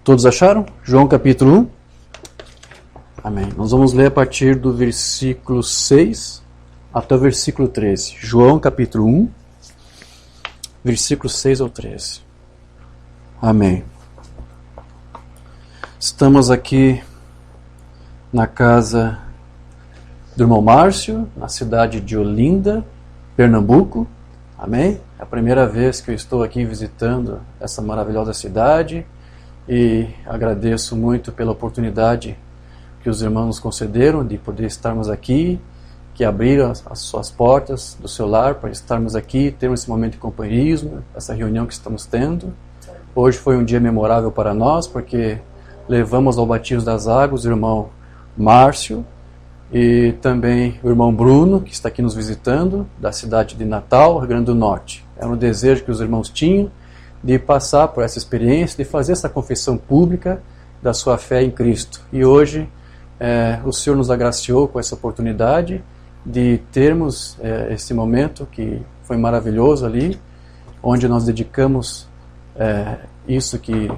Todos acharam? João capítulo 1. Amém. Nós vamos ler a partir do versículo 6 até o versículo 13. João capítulo 1, versículo 6 ao 13. Amém. Estamos aqui na casa do irmão Márcio, na cidade de Olinda, Pernambuco. Amém? É a primeira vez que eu estou aqui visitando essa maravilhosa cidade e agradeço muito pela oportunidade que os irmãos nos concederam de poder estarmos aqui, que abriram as suas portas do seu lar para estarmos aqui, termos esse momento de companheirismo, essa reunião que estamos tendo. Hoje foi um dia memorável para nós, porque levamos ao batismo das águas o irmão Márcio e também o irmão Bruno, que está aqui nos visitando, da cidade de Natal, Rio Grande do Norte. Era um desejo que os irmãos tinham de passar por essa experiência, de fazer essa confissão pública da sua fé em Cristo. E hoje o Senhor nos agraciou com essa oportunidade de termos esse momento que foi maravilhoso ali, onde nós dedicamos isso que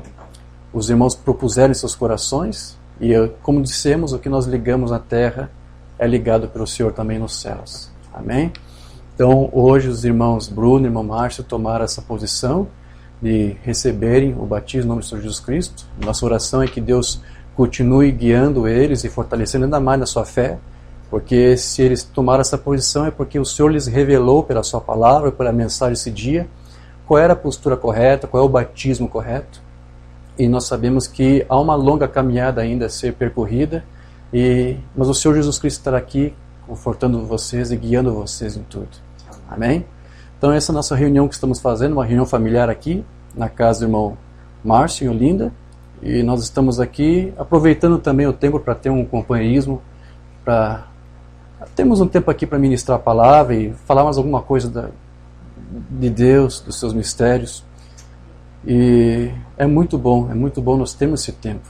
os irmãos propuseram em seus corações, e como dissemos, o que nós ligamos na terra é ligado pelo Senhor também nos céus. Amém? Então hoje os irmãos Bruno e irmão Márcio tomaram essa posição de receberem o batismo no nome do Senhor Jesus Cristo. Nossa oração é que Deus continue guiando eles e fortalecendo ainda mais na sua fé, porque se eles tomaram essa posição é porque o Senhor lhes revelou pela sua palavra, pela mensagem desse dia, qual era a postura correta, qual é o batismo correto. E nós sabemos que há uma longa caminhada ainda a ser percorrida, mas o Senhor Jesus Cristo estará aqui confortando vocês e guiando vocês em tudo. Amém? Então essa é a nossa reunião que estamos fazendo, uma reunião familiar aqui, na casa do irmão Márcio, em Olinda. E nós estamos aqui aproveitando também o tempo para ter um companheirismo, temos um tempo aqui para ministrar a palavra e falar mais alguma coisa de Deus, dos seus mistérios. E é muito bom nós termos esse tempo.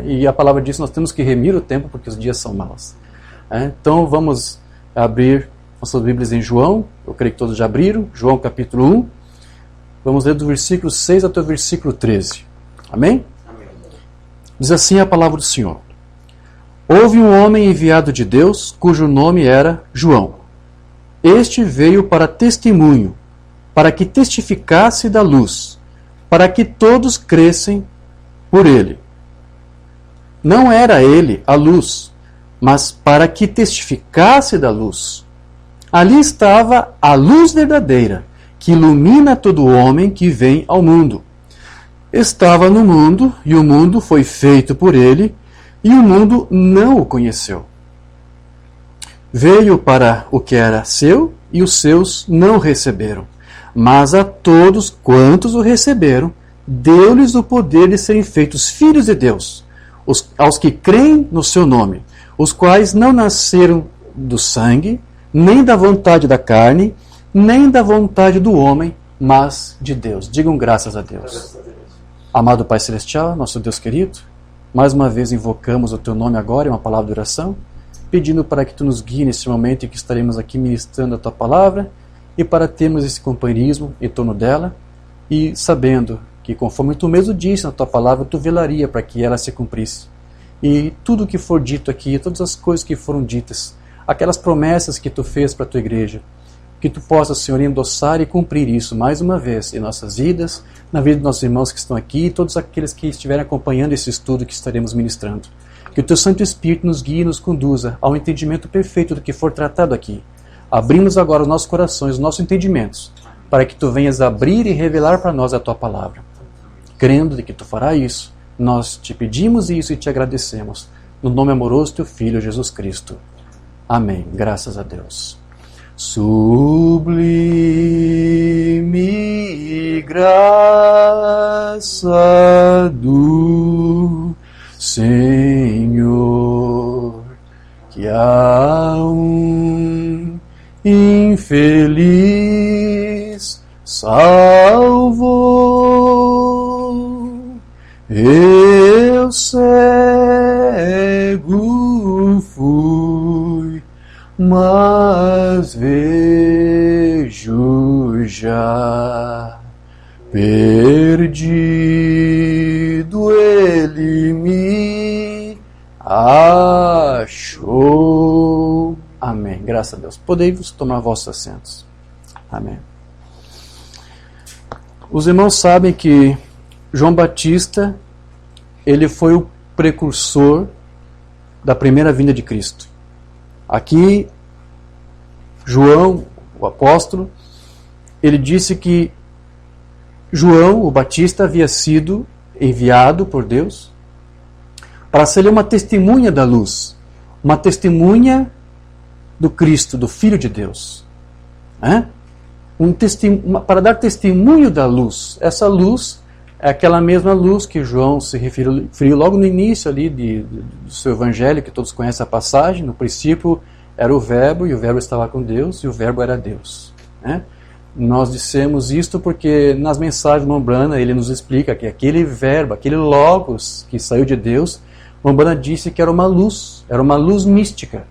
E a palavra diz que nós temos que remir o tempo porque os dias são maus. Então vamos abrir nossas Bíblias em João, eu creio que todos já abriram, João capítulo 1. Vamos ler do versículo 6 até o versículo 13. Amém? Amém. Diz assim a palavra do Senhor. Houve um homem enviado de Deus, cujo nome era João. Este veio para testemunho, para que testificasse da luz, para que todos crescem por ele. Não era ele a luz, mas para que testificasse da luz. Ali estava a luz verdadeira, que ilumina todo homem que vem ao mundo. Estava no mundo, e o mundo foi feito por ele, e o mundo não o conheceu. Veio para o que era seu, e os seus não o receberam. Mas a todos quantos o receberam, deu-lhes o poder de serem feitos filhos de Deus, aos que creem no seu nome, os quais não nasceram do sangue, nem da vontade da carne, nem da vontade do homem, mas de Deus. Digam graças a Deus. Amado Pai Celestial, nosso Deus querido, mais uma vez invocamos o Teu nome agora em uma palavra de oração, pedindo para que Tu nos guie nesse momento em que estaremos aqui ministrando a Tua palavra e para termos esse companheirismo em torno dela e sabendo que, conforme Tu mesmo disse na Tua palavra, Tu velaria para que ela se cumprisse. E tudo o que for dito aqui, todas as coisas que foram ditas, aquelas promessas que Tu fez para a Tua igreja, que Tu possas, Senhor, endossar e cumprir isso mais uma vez em nossas vidas, na vida dos nossos irmãos que estão aqui e todos aqueles que estiverem acompanhando esse estudo que estaremos ministrando. Que o Teu Santo Espírito nos guie e nos conduza ao entendimento perfeito do que for tratado aqui. Abrimos agora os nossos corações, os nossos entendimentos, para que Tu venhas abrir e revelar para nós a Tua palavra. Crendo de que Tu fará isso, nós Te pedimos isso e Te agradecemos. No nome amoroso do Teu Filho, Jesus Cristo. Amém. Graças a Deus. Sublime graça do Senhor, que a um infeliz salvou. Eu cego fui, mas vejo já, perdido perdido ele me achou. Amém. Graças a Deus. Podei-vos tomar vossos assentos. Amém. Os irmãos sabem que João Batista, ele foi o precursor da primeira vinda de Cristo. Aqui, João, o apóstolo, ele disse que João, o Batista, havia sido enviado por Deus para ser uma testemunha da luz, uma testemunha do Cristo, do Filho de Deus. Para dar testemunho da luz. Essa luz é aquela mesma luz que João se referiu logo no início ali do seu evangelho, que todos conhecem a passagem. No princípio era o Verbo, e o Verbo estava com Deus, e o Verbo era Deus. Nós dissemos isto porque nas mensagens do Mombrana ele nos explica que aquele Verbo, aquele Logos que saiu de Deus, Mombrana disse que era uma luz mística.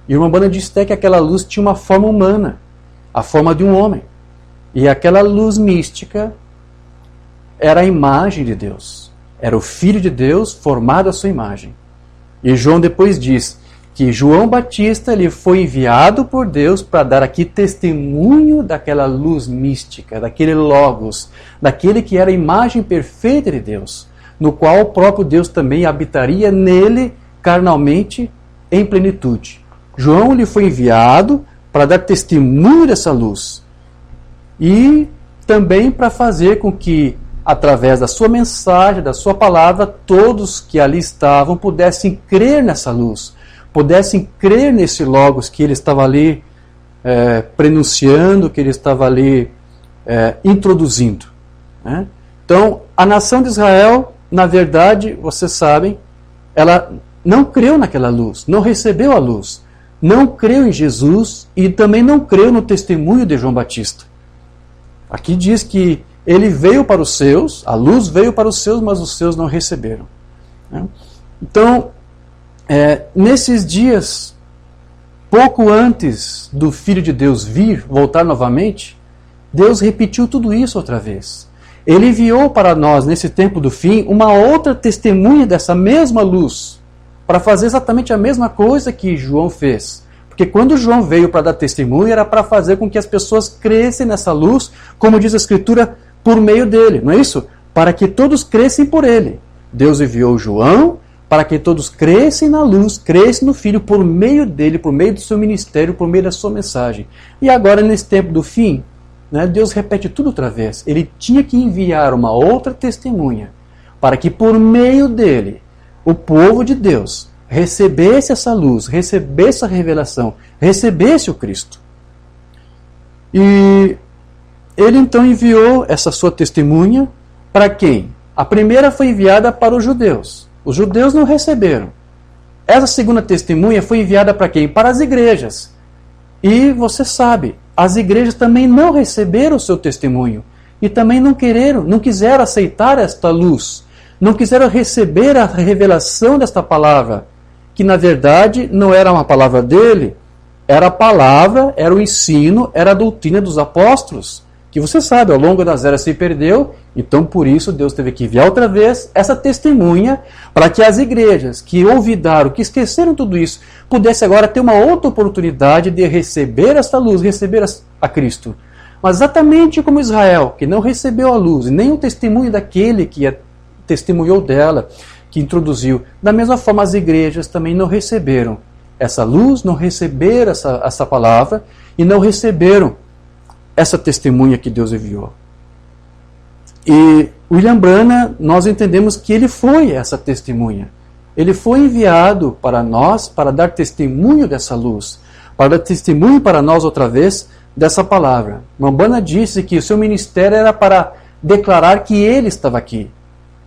E o Mombrana disse até que aquela luz tinha uma forma humana, a forma de um homem. E aquela luz mística era a imagem de Deus. Era o Filho de Deus formado à sua imagem. E João depois diz que João Batista ele foi enviado por Deus para dar aqui testemunho daquela luz mística, daquele Logos, daquele que era a imagem perfeita de Deus, no qual o próprio Deus também habitaria nele carnalmente em plenitude. João ele foi enviado para dar testemunho dessa luz e também para fazer com que, através da sua mensagem, da sua palavra, todos que ali estavam pudessem crer nessa luz, pudessem crer nesse Logos que ele estava ali prenunciando, que ele estava ali introduzindo. Então, a nação de Israel, na verdade, vocês sabem, ela não creu naquela luz, não recebeu a luz, não creu em Jesus e também não creu no testemunho de João Batista. Aqui diz que ele veio para os seus, a luz veio para os seus, mas os seus não receberam. Então, nesses dias, pouco antes do Filho de Deus voltar novamente, Deus repetiu tudo isso outra vez. Ele enviou para nós, nesse tempo do fim, uma outra testemunha dessa mesma luz, para fazer exatamente a mesma coisa que João fez. Porque quando João veio para dar testemunho, era para fazer com que as pessoas crescem nessa luz, como diz a Escritura, por meio dele, não é isso? Para que todos crescem por ele. Deus enviou João para que todos crescem na luz, crescem no Filho por meio dele, por meio do seu ministério, por meio da sua mensagem. E agora, nesse tempo do fim, Deus repete tudo outra vez. Ele tinha que enviar uma outra testemunha para que por meio dele, o povo de Deus recebesse essa luz, recebesse a revelação, recebesse o Cristo. E ele então enviou essa sua testemunha para quem? A primeira foi enviada para os judeus. Os judeus não receberam. Essa segunda testemunha foi enviada para quem? Para as igrejas. E você sabe, as igrejas também não receberam o seu testemunho. E também não quiseram aceitar esta luz. Não quiseram receber a revelação desta palavra. Que na verdade não era uma palavra dele. Era a palavra, era o ensino, era a doutrina dos apóstolos. Que você sabe, ao longo das eras se perdeu, então por isso Deus teve que enviar outra vez essa testemunha para que as igrejas que olvidaram, que esqueceram tudo isso, pudessem agora ter uma outra oportunidade de receber esta luz, receber a Cristo. Mas exatamente como Israel, que não recebeu a luz, nem o testemunho daquele que testemunhou dela, que introduziu, da mesma forma as igrejas também não receberam essa luz, não receberam essa palavra e não receberam essa testemunha que Deus enviou. E William Branham, nós entendemos que ele foi essa testemunha. Ele foi enviado para nós para dar testemunho dessa luz, para dar testemunho para nós outra vez dessa palavra. Branham disse que o seu ministério era para declarar que ele estava aqui.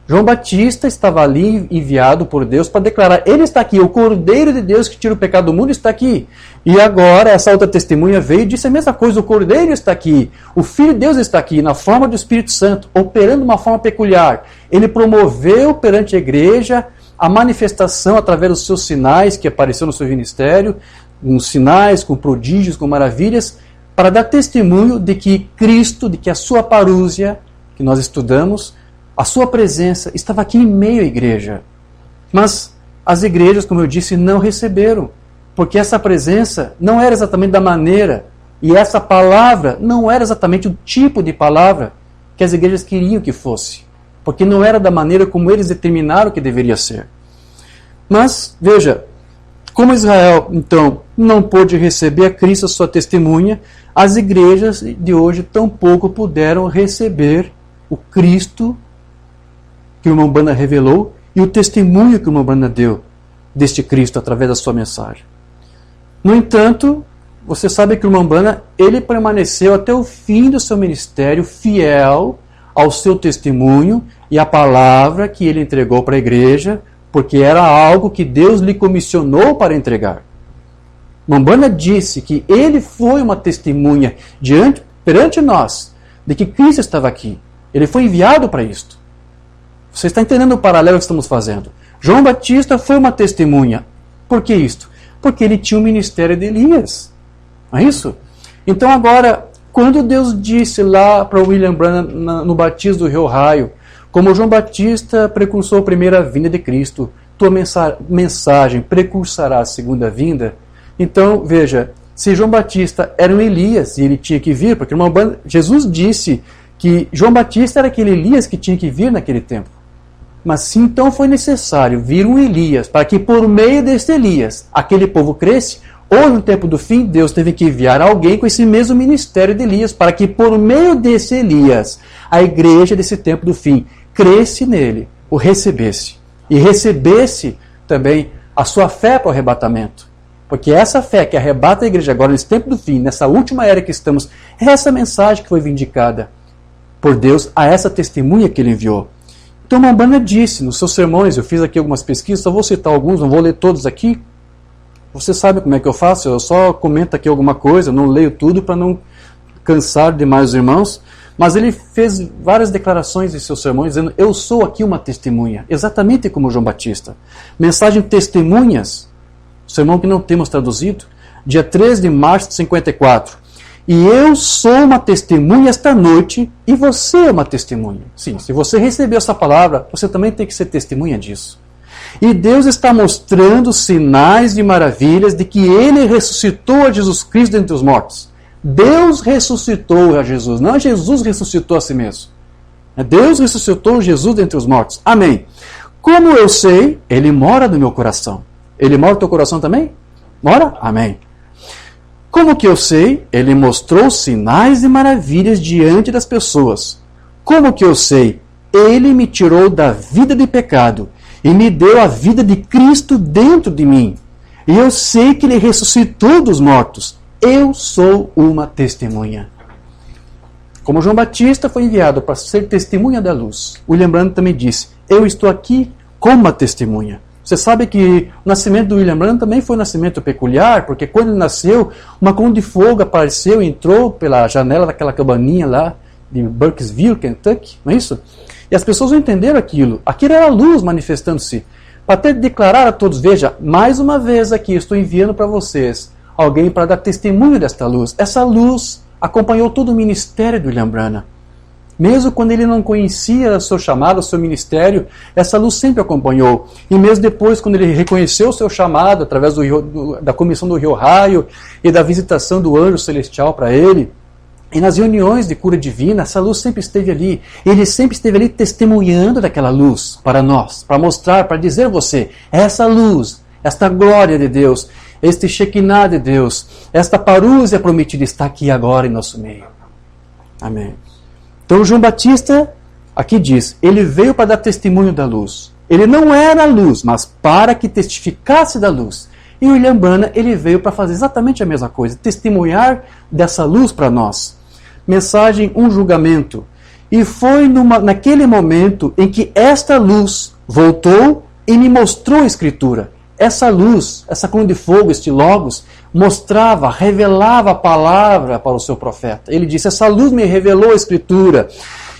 João Batista estava ali enviado por Deus para declarar, ele está aqui, o Cordeiro de Deus que tira o pecado do mundo está aqui. E agora essa outra testemunha veio e disse a mesma coisa, o Cordeiro está aqui, o Filho de Deus está aqui, na forma do Espírito Santo, operando de uma forma peculiar. Ele promoveu perante a igreja a manifestação através dos seus sinais que apareceu no seu ministério, com sinais, com prodígios, com maravilhas, para dar testemunho de que Cristo, de que a sua parúzia, que nós estudamos, A sua presença estava aqui em meio à igreja. Mas as igrejas, como eu disse, não receberam. Porque essa presença não era exatamente da maneira, e essa palavra não era exatamente o tipo de palavra que as igrejas queriam que fosse. Porque não era da maneira como eles determinaram que deveria ser. Mas, veja, como Israel, então, não pôde receber a Cristo, a sua testemunha, as igrejas de hoje tampouco puderam receber o Cristo que o irmão Branham revelou e o testemunho que o irmão Branham deu deste Cristo através da sua mensagem. No entanto, você sabe que o irmão Branham, ele permaneceu até o fim do seu ministério fiel ao seu testemunho e à palavra que ele entregou para a igreja, porque era algo que Deus lhe comissionou para entregar. Irmão Branham disse que ele foi uma testemunha perante nós de que Cristo estava aqui. Ele foi enviado para isto. Você está entendendo o paralelo que estamos fazendo? João Batista foi uma testemunha. Por que isto? Porque ele tinha o ministério de Elias. Não é isso? Então agora, quando Deus disse lá para William Branham no batismo do Rio Raio, como João Batista precursou a primeira vinda de Cristo, tua mensagem precursará a segunda vinda. Então, veja, se João Batista era um Elias e ele tinha que vir, porque Jesus disse que João Batista era aquele Elias que tinha que vir naquele tempo. Mas se então foi necessário vir um Elias, para que por meio deste Elias aquele povo cresce, ou no tempo do fim, Deus teve que enviar alguém com esse mesmo ministério de Elias, para que por meio desse Elias, a igreja desse tempo do fim cresce nele, o recebesse. E recebesse também a sua fé para o arrebatamento. Porque essa fé que arrebata a igreja agora nesse tempo do fim, nessa última era que estamos, é essa mensagem que foi vindicada por Deus a essa testemunha que ele enviou. Então, Mambana disse nos seus sermões, eu fiz aqui algumas pesquisas, só vou citar alguns, não vou ler todos aqui. Você sabe como é que eu faço, eu só comento aqui alguma coisa, não leio tudo para não cansar demais os irmãos. Mas ele fez várias declarações em seus sermões, dizendo, eu sou aqui uma testemunha, exatamente como João Batista. Mensagem Testemunhas, sermão que não temos traduzido, dia 13 de março de 54. E eu sou uma testemunha esta noite, e você é uma testemunha. Sim, se você recebeu essa palavra, você também tem que ser testemunha disso. E Deus está mostrando sinais de maravilhas de que Ele ressuscitou a Jesus Cristo dentre os mortos. Deus ressuscitou a Jesus, não Jesus ressuscitou a si mesmo. Deus ressuscitou Jesus dentre os mortos. Amém. Como eu sei, Ele mora no meu coração. Ele mora no teu coração também? Mora? Amém. Como que eu sei? Ele mostrou sinais e maravilhas diante das pessoas. Como que eu sei? Ele me tirou da vida de pecado e me deu a vida de Cristo dentro de mim. E eu sei que Ele ressuscitou dos mortos. Eu sou uma testemunha. Como João Batista foi enviado para ser testemunha da luz, William Branham também disse, eu estou aqui como uma testemunha. Você sabe que o nascimento do William Branham também foi um nascimento peculiar, porque quando ele nasceu, uma coluna de fogo apareceu e entrou pela janela daquela cabaninha lá de Burkesville, Kentucky, não é isso? E as pessoas não entenderam aquilo. Aquilo era a luz manifestando-se. Para até declarar a todos, veja, mais uma vez aqui estou enviando para vocês alguém para dar testemunho desta luz. Essa luz acompanhou todo o ministério de William Branham. Mesmo quando ele não conhecia o seu chamado, o seu ministério, essa luz sempre acompanhou. E mesmo depois, quando ele reconheceu o seu chamado, através da comissão do Rio Raio e da visitação do anjo celestial para ele, e nas reuniões de cura divina, essa luz sempre esteve ali. Ele sempre esteve ali testemunhando daquela luz para nós, para mostrar, para dizer a você, essa luz, esta glória de Deus, este Shekinah de Deus, esta parúzia prometida está aqui agora em nosso meio. Amém. Então João Batista, aqui diz, ele veio para dar testemunho da luz. Ele não era a luz, mas para que testificasse da luz. E William Branham, ele veio para fazer exatamente a mesma coisa, testemunhar dessa luz para nós. Mensagem, um julgamento. E foi naquele momento em que esta luz voltou e me mostrou a Escritura. Essa luz, essa coluna de fogo, este Logos, mostrava, revelava a palavra para o seu profeta. Ele disse, essa luz me revelou a Escritura,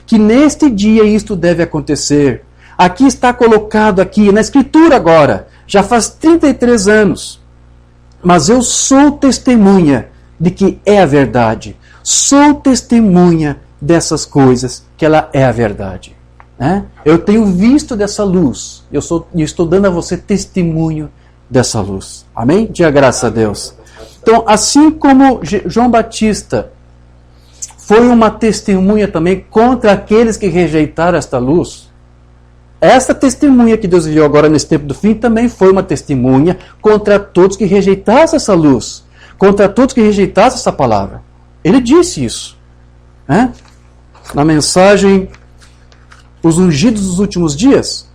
que neste dia isto deve acontecer. Aqui está colocado aqui, na Escritura agora, já faz 33 anos. Mas eu sou testemunha de que é a verdade. Sou testemunha dessas coisas, que ela é a verdade. né? Eu tenho visto dessa luz. Eu estou dando a você testemunho dessa luz. Amém? Diga graças a Deus. Então, assim como João Batista foi uma testemunha também contra aqueles que rejeitaram esta luz, esta testemunha que Deus enviou agora nesse tempo do fim também foi uma testemunha contra todos que rejeitassem essa luz, contra todos que rejeitassem essa palavra. Ele disse isso, né? Na mensagem Os Ungidos dos Últimos Dias.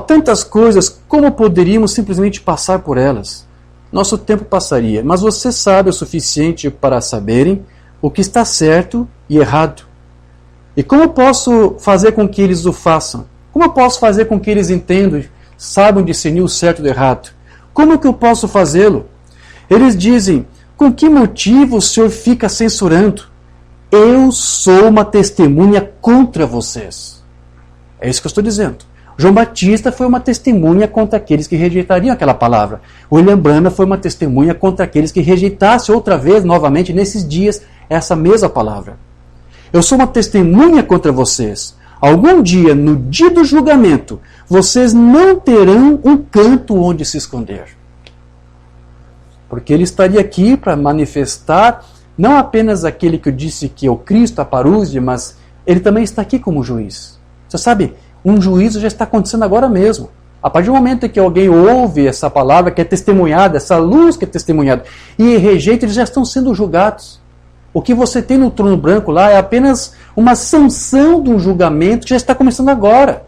Tantas coisas, como poderíamos simplesmente passar por elas? Nosso tempo passaria, mas você sabe o suficiente para saberem o que está certo e errado. E como posso fazer com que eles o façam? Como eu posso fazer com que eles entendam, saibam discernir o certo do errado? Como que eu posso fazê-lo? Eles dizem, com que motivo o Senhor fica censurando? Eu sou uma testemunha contra vocês. É isso que eu estou dizendo. João Batista foi uma testemunha contra aqueles que rejeitariam aquela palavra. William Branham foi uma testemunha contra aqueles que rejeitassem outra vez, novamente, nesses dias, essa mesma palavra. Eu sou uma testemunha contra vocês. Algum dia, no dia do julgamento, vocês não terão um canto onde se esconder. Porque ele estaria aqui para manifestar não apenas aquele que eu disse que é o Cristo, a parúzia, mas ele também está aqui como juiz. Você sabe, um juízo já está acontecendo agora mesmo. A partir do momento em que alguém ouve essa palavra que é testemunhada, essa luz que é testemunhada, e rejeita, eles já estão sendo julgados. O que você tem no trono branco lá é apenas uma sanção de um julgamento que já está começando agora.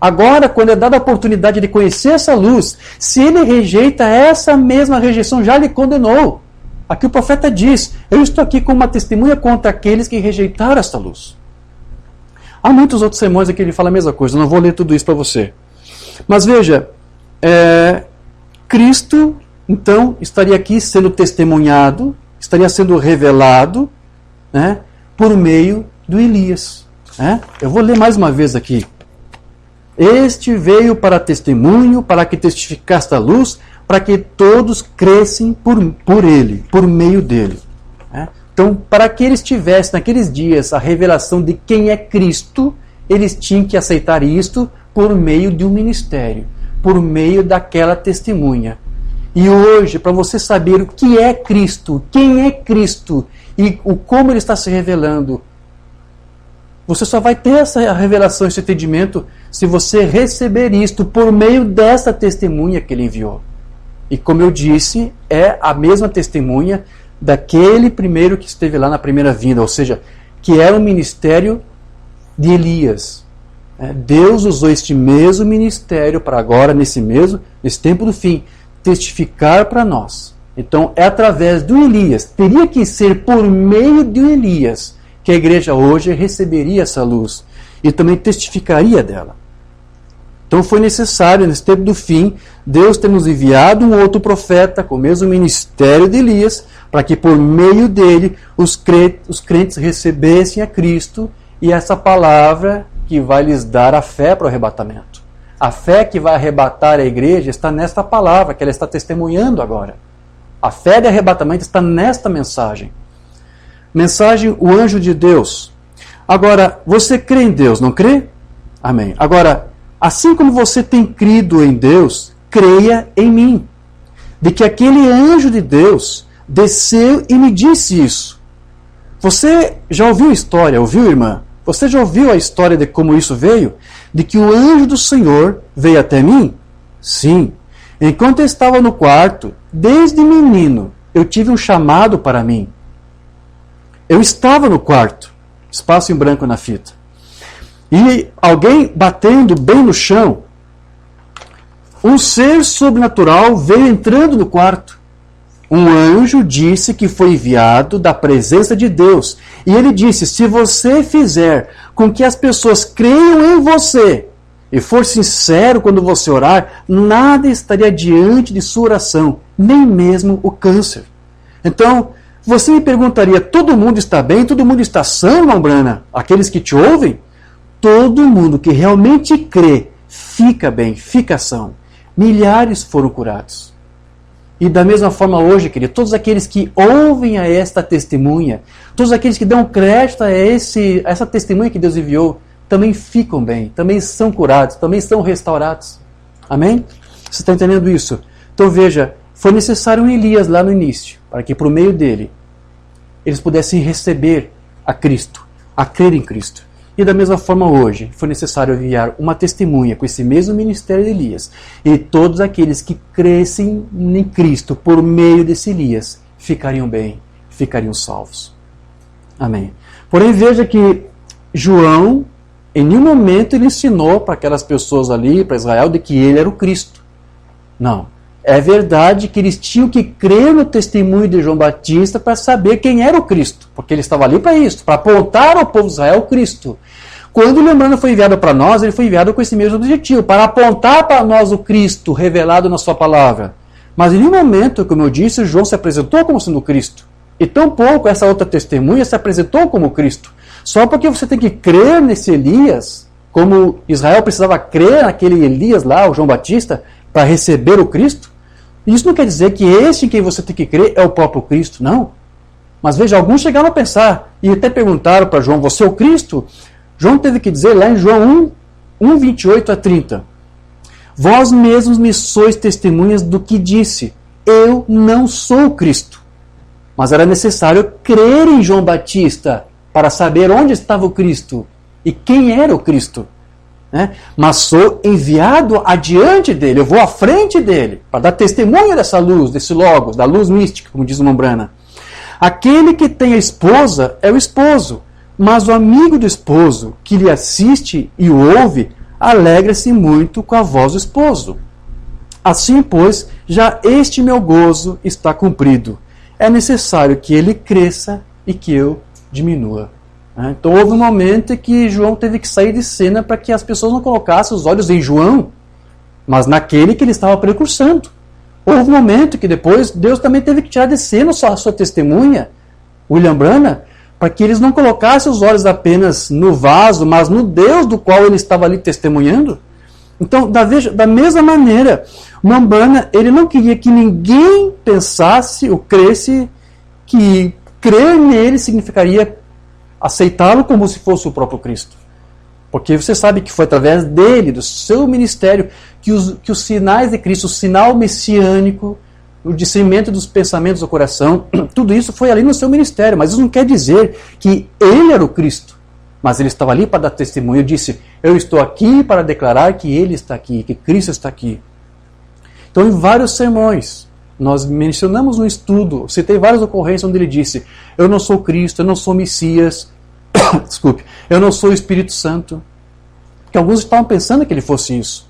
Agora, quando é dada a oportunidade de conhecer essa luz, se ele rejeita, essa mesma rejeição já lhe condenou. Aqui o profeta diz, eu estou aqui como uma testemunha contra aqueles que rejeitaram esta luz. Há muitos outros sermões aqui que ele fala a mesma coisa, eu não vou ler tudo isso para você. Mas veja, Cristo, então, estaria aqui sendo testemunhado, estaria sendo revelado, né, por meio do Elias. Né? Eu vou ler mais uma vez aqui. Este veio para testemunho, para que testificasse a luz, para que todos crescem por ele, por meio dele. Né? Então, para que eles tivessem naqueles dias a revelação de quem é Cristo, eles tinham que aceitar isto por meio de um ministério, por meio daquela testemunha. E hoje, para você saber o que é Cristo, quem é Cristo e como ele está se revelando, você só vai ter essa revelação, esse entendimento, se você receber isto por meio dessa testemunha que ele enviou. E como eu disse, é a mesma testemunha daquele primeiro que esteve lá na primeira vinda, ou seja, que era o ministério de Elias. Deus usou este mesmo ministério para agora, nesse tempo do fim, testificar para nós. Então, é através do Elias, teria que ser por meio de Elias, que a igreja hoje receberia essa luz e também testificaria dela. Então foi necessário, nesse tempo do fim, Deus ter nos enviado um outro profeta com o mesmo ministério de Elias, para que por meio dele os crentes recebessem a Cristo e essa palavra que vai lhes dar a fé para o arrebatamento. A fé que vai arrebatar a igreja está nesta palavra que ela está testemunhando agora. A fé de arrebatamento está nesta mensagem. Mensagem, o anjo de Deus. Agora, você crê em Deus, não crê? Amém. Agora, assim como você tem crido em Deus, creia em mim. De que aquele anjo de Deus desceu e me disse isso. Você já ouviu a história, ouviu, irmã? Você já ouviu a história de como isso veio? De que o anjo do Senhor veio até mim? Sim. Enquanto eu estava no quarto, desde menino, eu tive um chamado para mim. Eu estava no quarto, espaço em branco na fita, e alguém batendo bem no chão, um ser sobrenatural veio entrando no quarto. Um anjo disse que foi enviado da presença de Deus. E ele disse, se você fizer com que as pessoas creiam em você e for sincero quando você orar, nada estaria diante de sua oração, nem mesmo o câncer. Então, você me perguntaria, todo mundo está bem? Todo mundo está são, irmão Branham? Aqueles que te ouvem? Todo mundo que realmente crê, fica bem, fica são. Milhares foram curados. E da mesma forma hoje, querido, todos aqueles que ouvem a esta testemunha, todos aqueles que dão crédito a essa testemunha que Deus enviou também ficam bem, também são curados, também são restaurados. Amém? Você está entendendo isso? Então veja, foi necessário um Elias lá no início, para que por meio dele eles pudessem receber a Cristo, a crer em Cristo. E da mesma forma hoje, foi necessário enviar uma testemunha com esse mesmo ministério de Elias. E todos aqueles que crescem em Cristo por meio desse Elias ficariam bem, ficariam salvos. Amém. Porém veja que João, em nenhum momento ele ensinou para aquelas pessoas ali, para Israel, de que ele era o Cristo. Não. É verdade que eles tinham que crer no testemunho de João Batista para saber quem era o Cristo, porque ele estava ali para isso, para apontar ao povo de Israel o Cristo. Quando o lembrando foi enviado para nós, ele foi enviado com esse mesmo objetivo, para apontar para nós o Cristo revelado na sua palavra. Mas em nenhum momento, como eu disse, João se apresentou como sendo Cristo. E tampouco essa outra testemunha se apresentou como Cristo. Só porque você tem que crer nesse Elias, como Israel precisava crer naquele Elias lá, o João Batista, para receber o Cristo. Isso não quer dizer que esse em quem você tem que crer é o próprio Cristo, não. Mas veja, alguns chegaram a pensar e até perguntaram para João, você é o Cristo? João teve que dizer lá em João 1, 28 a 30. Vós mesmos me sois testemunhas do que disse, eu não sou o Cristo. Mas era necessário crer em João Batista para saber onde estava o Cristo e quem era o Cristo. Mas sou enviado adiante dele, eu vou à frente dele, para dar testemunha dessa luz, desse logos, da luz mística, como diz o Mombrana. Aquele que tem a esposa é o esposo, mas o amigo do esposo, que lhe assiste e o ouve, alegra-se muito com a voz do esposo. Assim, pois, já este meu gozo está cumprido. É necessário que ele cresça e que eu diminua. Então houve um momento em que João teve que sair de cena para que as pessoas não colocassem os olhos em João, mas naquele que ele estava precursando. Houve um momento que depois Deus também teve que tirar de cena a sua testemunha, William Branham, para que eles não colocassem os olhos apenas no vaso, mas no Deus do qual ele estava ali testemunhando. Então, da mesma maneira, William Branham, ele não queria que ninguém pensasse ou cresse que crer nele significaria aceitá-lo como se fosse o próprio Cristo. Porque você sabe que foi através dele, do seu ministério, que os sinais de Cristo, o sinal messiânico, o discernimento dos pensamentos do coração, tudo isso foi ali no seu ministério. Mas isso não quer dizer que ele era o Cristo. Mas ele estava ali para dar testemunho. Ele disse, eu estou aqui para declarar que ele está aqui, que Cristo está aqui. Então, em vários sermões, nós mencionamos no estudo, citei várias ocorrências onde ele disse, eu não sou Cristo, eu não sou Messias, desculpe, eu não sou o Espírito Santo. Porque alguns estavam pensando que ele fosse isso.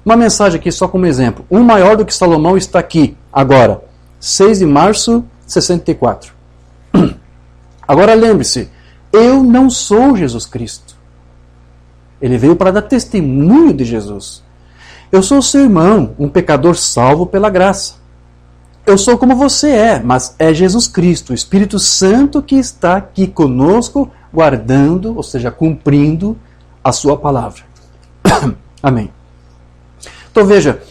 Uma mensagem aqui só como exemplo. Um maior do que Salomão está aqui, agora. 6 de março de 64. Agora lembre-se, eu não sou Jesus Cristo. Ele veio para dar testemunho de Jesus. Eu sou seu irmão, um pecador salvo pela graça. Eu sou como você é, mas é Jesus Cristo, o Espírito Santo que está aqui conosco, guardando, ou seja, cumprindo a sua palavra. Amém. Então veja,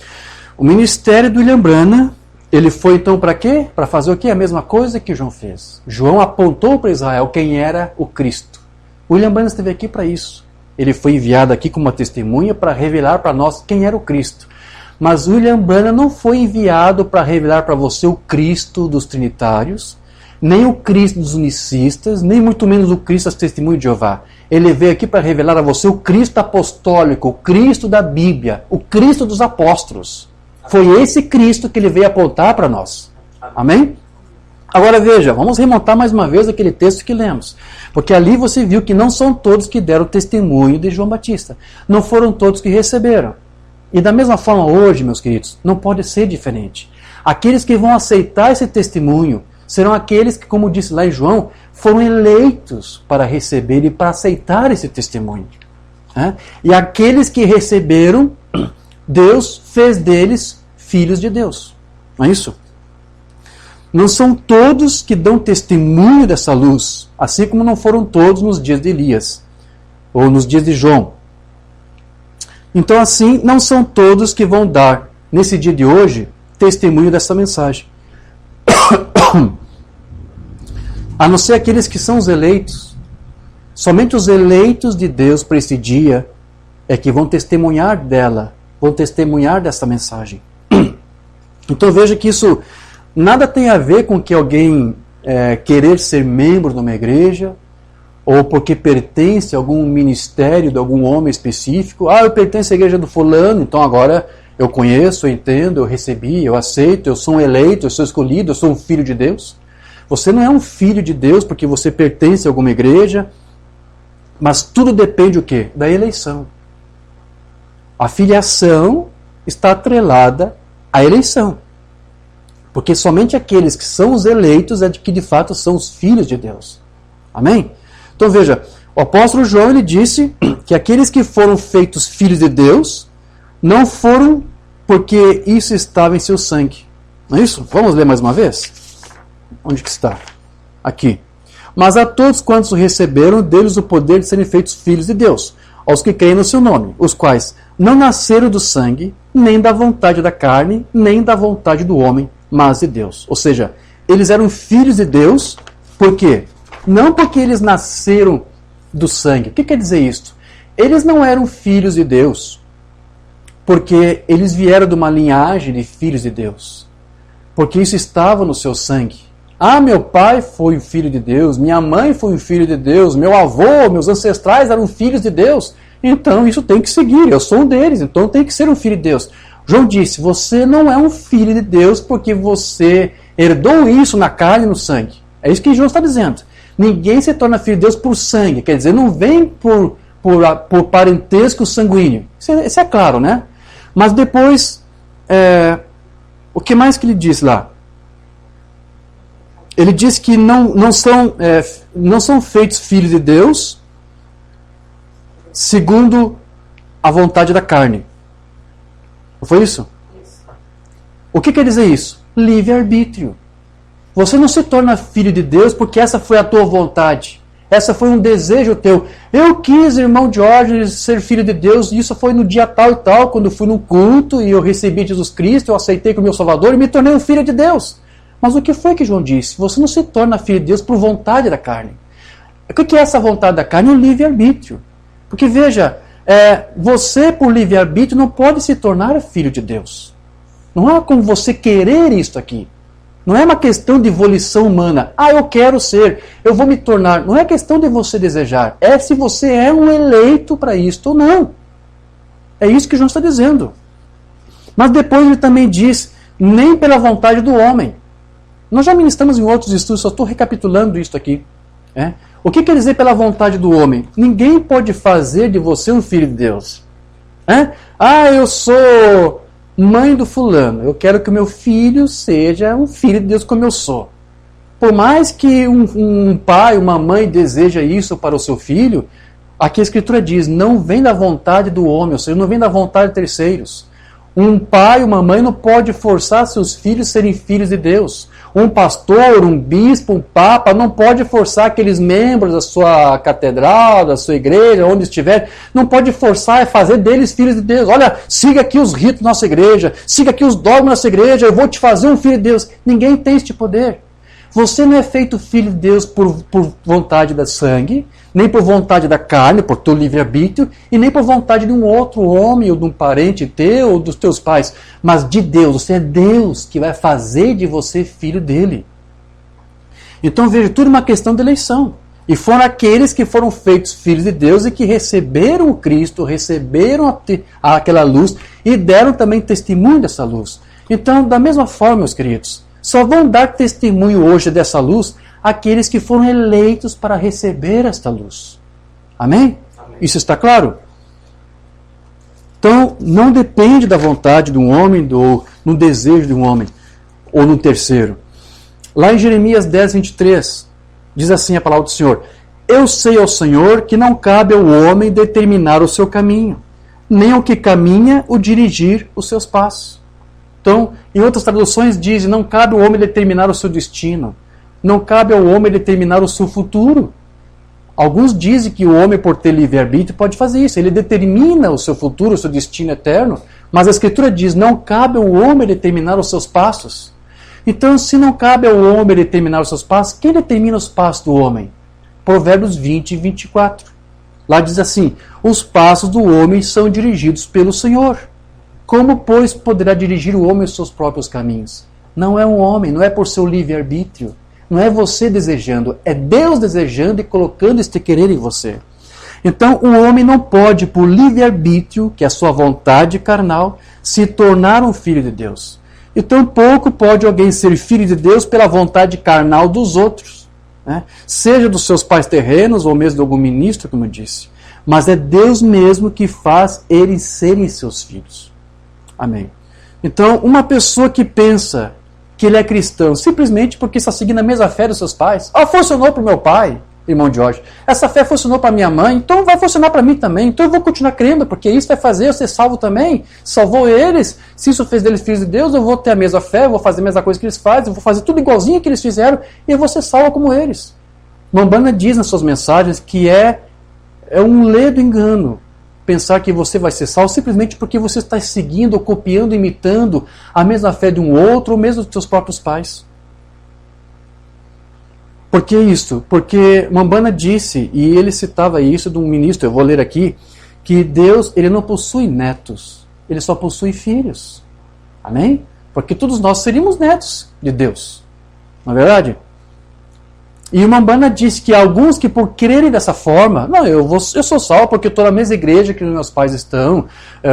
o ministério do William Branham, ele foi então para quê? Para fazer o quê? A mesma coisa que João fez. João apontou para Israel quem era o Cristo. O William Branham esteve aqui para isso. Ele foi enviado aqui como uma testemunha para revelar para nós quem era o Cristo. Mas William Branham não foi enviado para revelar para você o Cristo dos Trinitários, nem o Cristo dos Unicistas, nem muito menos o Cristo das Testemunhas de Jeová. Ele veio aqui para revelar a você o Cristo apostólico, o Cristo da Bíblia, o Cristo dos apóstolos. Foi esse Cristo que ele veio apontar para nós. Amém? Agora veja, vamos remontar mais uma vez aquele texto que lemos. Porque ali você viu que não são todos que deram testemunho de João Batista. Não foram todos que receberam. E da mesma forma hoje, meus queridos, não pode ser diferente. Aqueles que vão aceitar esse testemunho serão aqueles que, como disse lá em João, foram eleitos para receber e para aceitar esse testemunho. E aqueles que receberam, Deus fez deles filhos de Deus. Não é isso? Não são todos que dão testemunho dessa luz, assim como não foram todos nos dias de Elias, ou nos dias de João. Então, assim, não são todos que vão dar, nesse dia de hoje, testemunho dessa mensagem. A não ser aqueles que são os eleitos, Somente os eleitos de Deus para esse dia é que vão testemunhar dela, vão testemunhar dessa mensagem. Então veja que isso nada tem a ver com que alguém querer ser membro de uma igreja, ou porque pertence a algum ministério de algum homem específico. Eu pertenço à igreja do fulano, então agora eu conheço, eu entendo, eu recebi, eu aceito, eu sou um eleito, eu sou escolhido, eu sou um filho de Deus. Você não é um filho de Deus porque você pertence a alguma igreja, mas tudo depende o quê? Da eleição. A filiação está atrelada à eleição. Porque somente aqueles que são os eleitos é de que de fato são os filhos de Deus. Amém? Então veja, o apóstolo João ele disse que aqueles que foram feitos filhos de Deus não foram porque isso estava em seu sangue. Não é isso? Vamos ler mais uma vez? Onde que está? Aqui. Mas a todos quantos o receberam, deles o poder de serem feitos filhos de Deus, aos que creem no seu nome, os quais não nasceram do sangue, nem da vontade da carne, nem da vontade do homem, mas de Deus. Ou seja, eles eram filhos de Deus, por quê? Não porque eles nasceram do sangue. O que quer dizer isso? Eles não eram filhos de Deus porque eles vieram de uma linhagem de filhos de Deus. Porque isso estava no seu sangue. Meu pai foi um filho de Deus, minha mãe foi um filho de Deus, meu avô, meus ancestrais eram filhos de Deus. Então isso tem que seguir, eu sou um deles, então tem que ser um filho de Deus. João disse, você não é um filho de Deus porque você herdou isso na carne e no sangue. É isso que João está dizendo. Ninguém se torna filho de Deus por sangue, quer dizer, não vem por parentesco sanguíneo. Isso é claro, né? Mas depois, o que mais que ele diz lá? Ele diz que não são feitos filhos de Deus segundo a vontade da carne. Não foi isso? O que quer dizer isso? Livre-arbítrio. Você não se torna filho de Deus porque essa foi a tua vontade. Essa foi um desejo teu. Eu quis, irmão Jorge, ser filho de Deus, e isso foi no dia tal e tal, quando eu fui num culto e eu recebi Jesus Cristo, eu aceitei como meu Salvador e me tornei um filho de Deus. Mas o que foi que João disse? Você não se torna filho de Deus por vontade da carne. O que é essa vontade da carne? É o livre-arbítrio. Porque veja, você por livre-arbítrio não pode se tornar filho de Deus. Não é como você querer isto aqui. Não é uma questão de volição humana. Eu quero ser, eu vou me tornar. Não é questão de você desejar. É se você é um eleito para isto ou não. É isso que João está dizendo. Mas depois ele também diz, nem pela vontade do homem. Nós já ministramos em outros estudos, só estou recapitulando isto aqui. O que quer dizer pela vontade do homem? Ninguém pode fazer de você um filho de Deus. Eu sou mãe do fulano, eu quero que o meu filho seja um filho de Deus como eu sou. Por mais que um pai, uma mãe deseja isso para o seu filho, aqui a Escritura diz, não vem da vontade do homem, ou seja, não vem da vontade de terceiros. Um pai, uma mãe não pode forçar seus filhos a serem filhos de Deus. Um pastor, um bispo, um papa não pode forçar aqueles membros da sua catedral, da sua igreja, onde estiver, não pode forçar, fazer deles filhos de Deus. Olha, siga aqui os ritos da nossa igreja, siga aqui os dogmas da nossa igreja, eu vou te fazer um filho de Deus. Ninguém tem este poder. Você não é feito filho de Deus por vontade da sangue, nem por vontade da carne, por teu livre-arbítrio, e nem por vontade de um outro homem, ou de um parente teu, ou dos teus pais, mas de Deus. Você é Deus que vai fazer de você filho dele. Então veja, tudo uma questão de eleição. E foram aqueles que foram feitos filhos de Deus e que receberam o Cristo, receberam aquela luz e deram também testemunho dessa luz. Então, da mesma forma, meus queridos, só vão dar testemunho hoje dessa luz aqueles que foram eleitos para receber esta luz. Amém? Isso está claro? Então, não depende da vontade de um homem, no desejo de um homem, ou no terceiro. Lá em Jeremias 10, 23, diz assim a palavra do Senhor: Eu sei ao Senhor que não cabe ao homem determinar o seu caminho, nem ao que caminha o dirigir os seus passos. Então, em outras traduções diz, não cabe ao homem determinar o seu destino, não cabe ao homem determinar o seu futuro. Alguns dizem que o homem, por ter livre-arbítrio, pode fazer isso, ele determina o seu futuro, o seu destino eterno, mas a Escritura diz, não cabe ao homem determinar os seus passos. Então, se não cabe ao homem determinar os seus passos, quem determina os passos do homem? Provérbios 20 e 24. Lá diz assim: os passos do homem são dirigidos pelo Senhor. Como, pois, poderá dirigir o homem os seus próprios caminhos? Não é um homem, não é por seu livre-arbítrio. Não é você desejando, é Deus desejando e colocando este querer em você. Então, o homem não pode, por livre-arbítrio, que é a sua vontade carnal, se tornar um filho de Deus. E tampouco pode alguém ser filho de Deus pela vontade carnal dos outros, né? Seja dos seus pais terrenos ou mesmo de algum ministro, como eu disse. Mas é Deus mesmo que faz eles serem seus filhos. Amém. Então, uma pessoa que pensa que ele é cristão simplesmente porque está seguindo a mesma fé dos seus pais. Funcionou para o meu pai, irmão Jorge. Essa fé funcionou para minha mãe, então vai funcionar para mim também. Então eu vou continuar crendo, porque isso vai fazer eu ser salvo também. Salvou eles. Se isso fez deles filhos de Deus, eu vou ter a mesma fé, eu vou fazer a mesma coisa que eles fazem, eu vou fazer tudo igualzinho que eles fizeram e eu vou ser salvo como eles. Umbanda diz nas suas mensagens que é um ledo engano pensar que você vai ser salvo simplesmente porque você está seguindo, ou copiando, imitando a mesma fé de um outro, ou mesmo dos seus próprios pais. Por que isso? Porque Umbanda disse, e ele citava isso de um ministro, eu vou ler aqui, que Deus ele não possui netos, ele só possui filhos. Amém? Porque todos nós seríamos netos de Deus. Não é verdade? E o Umbanda diz que alguns que por crerem dessa forma, não, eu sou salvo porque eu estou na mesma igreja que os meus pais estão,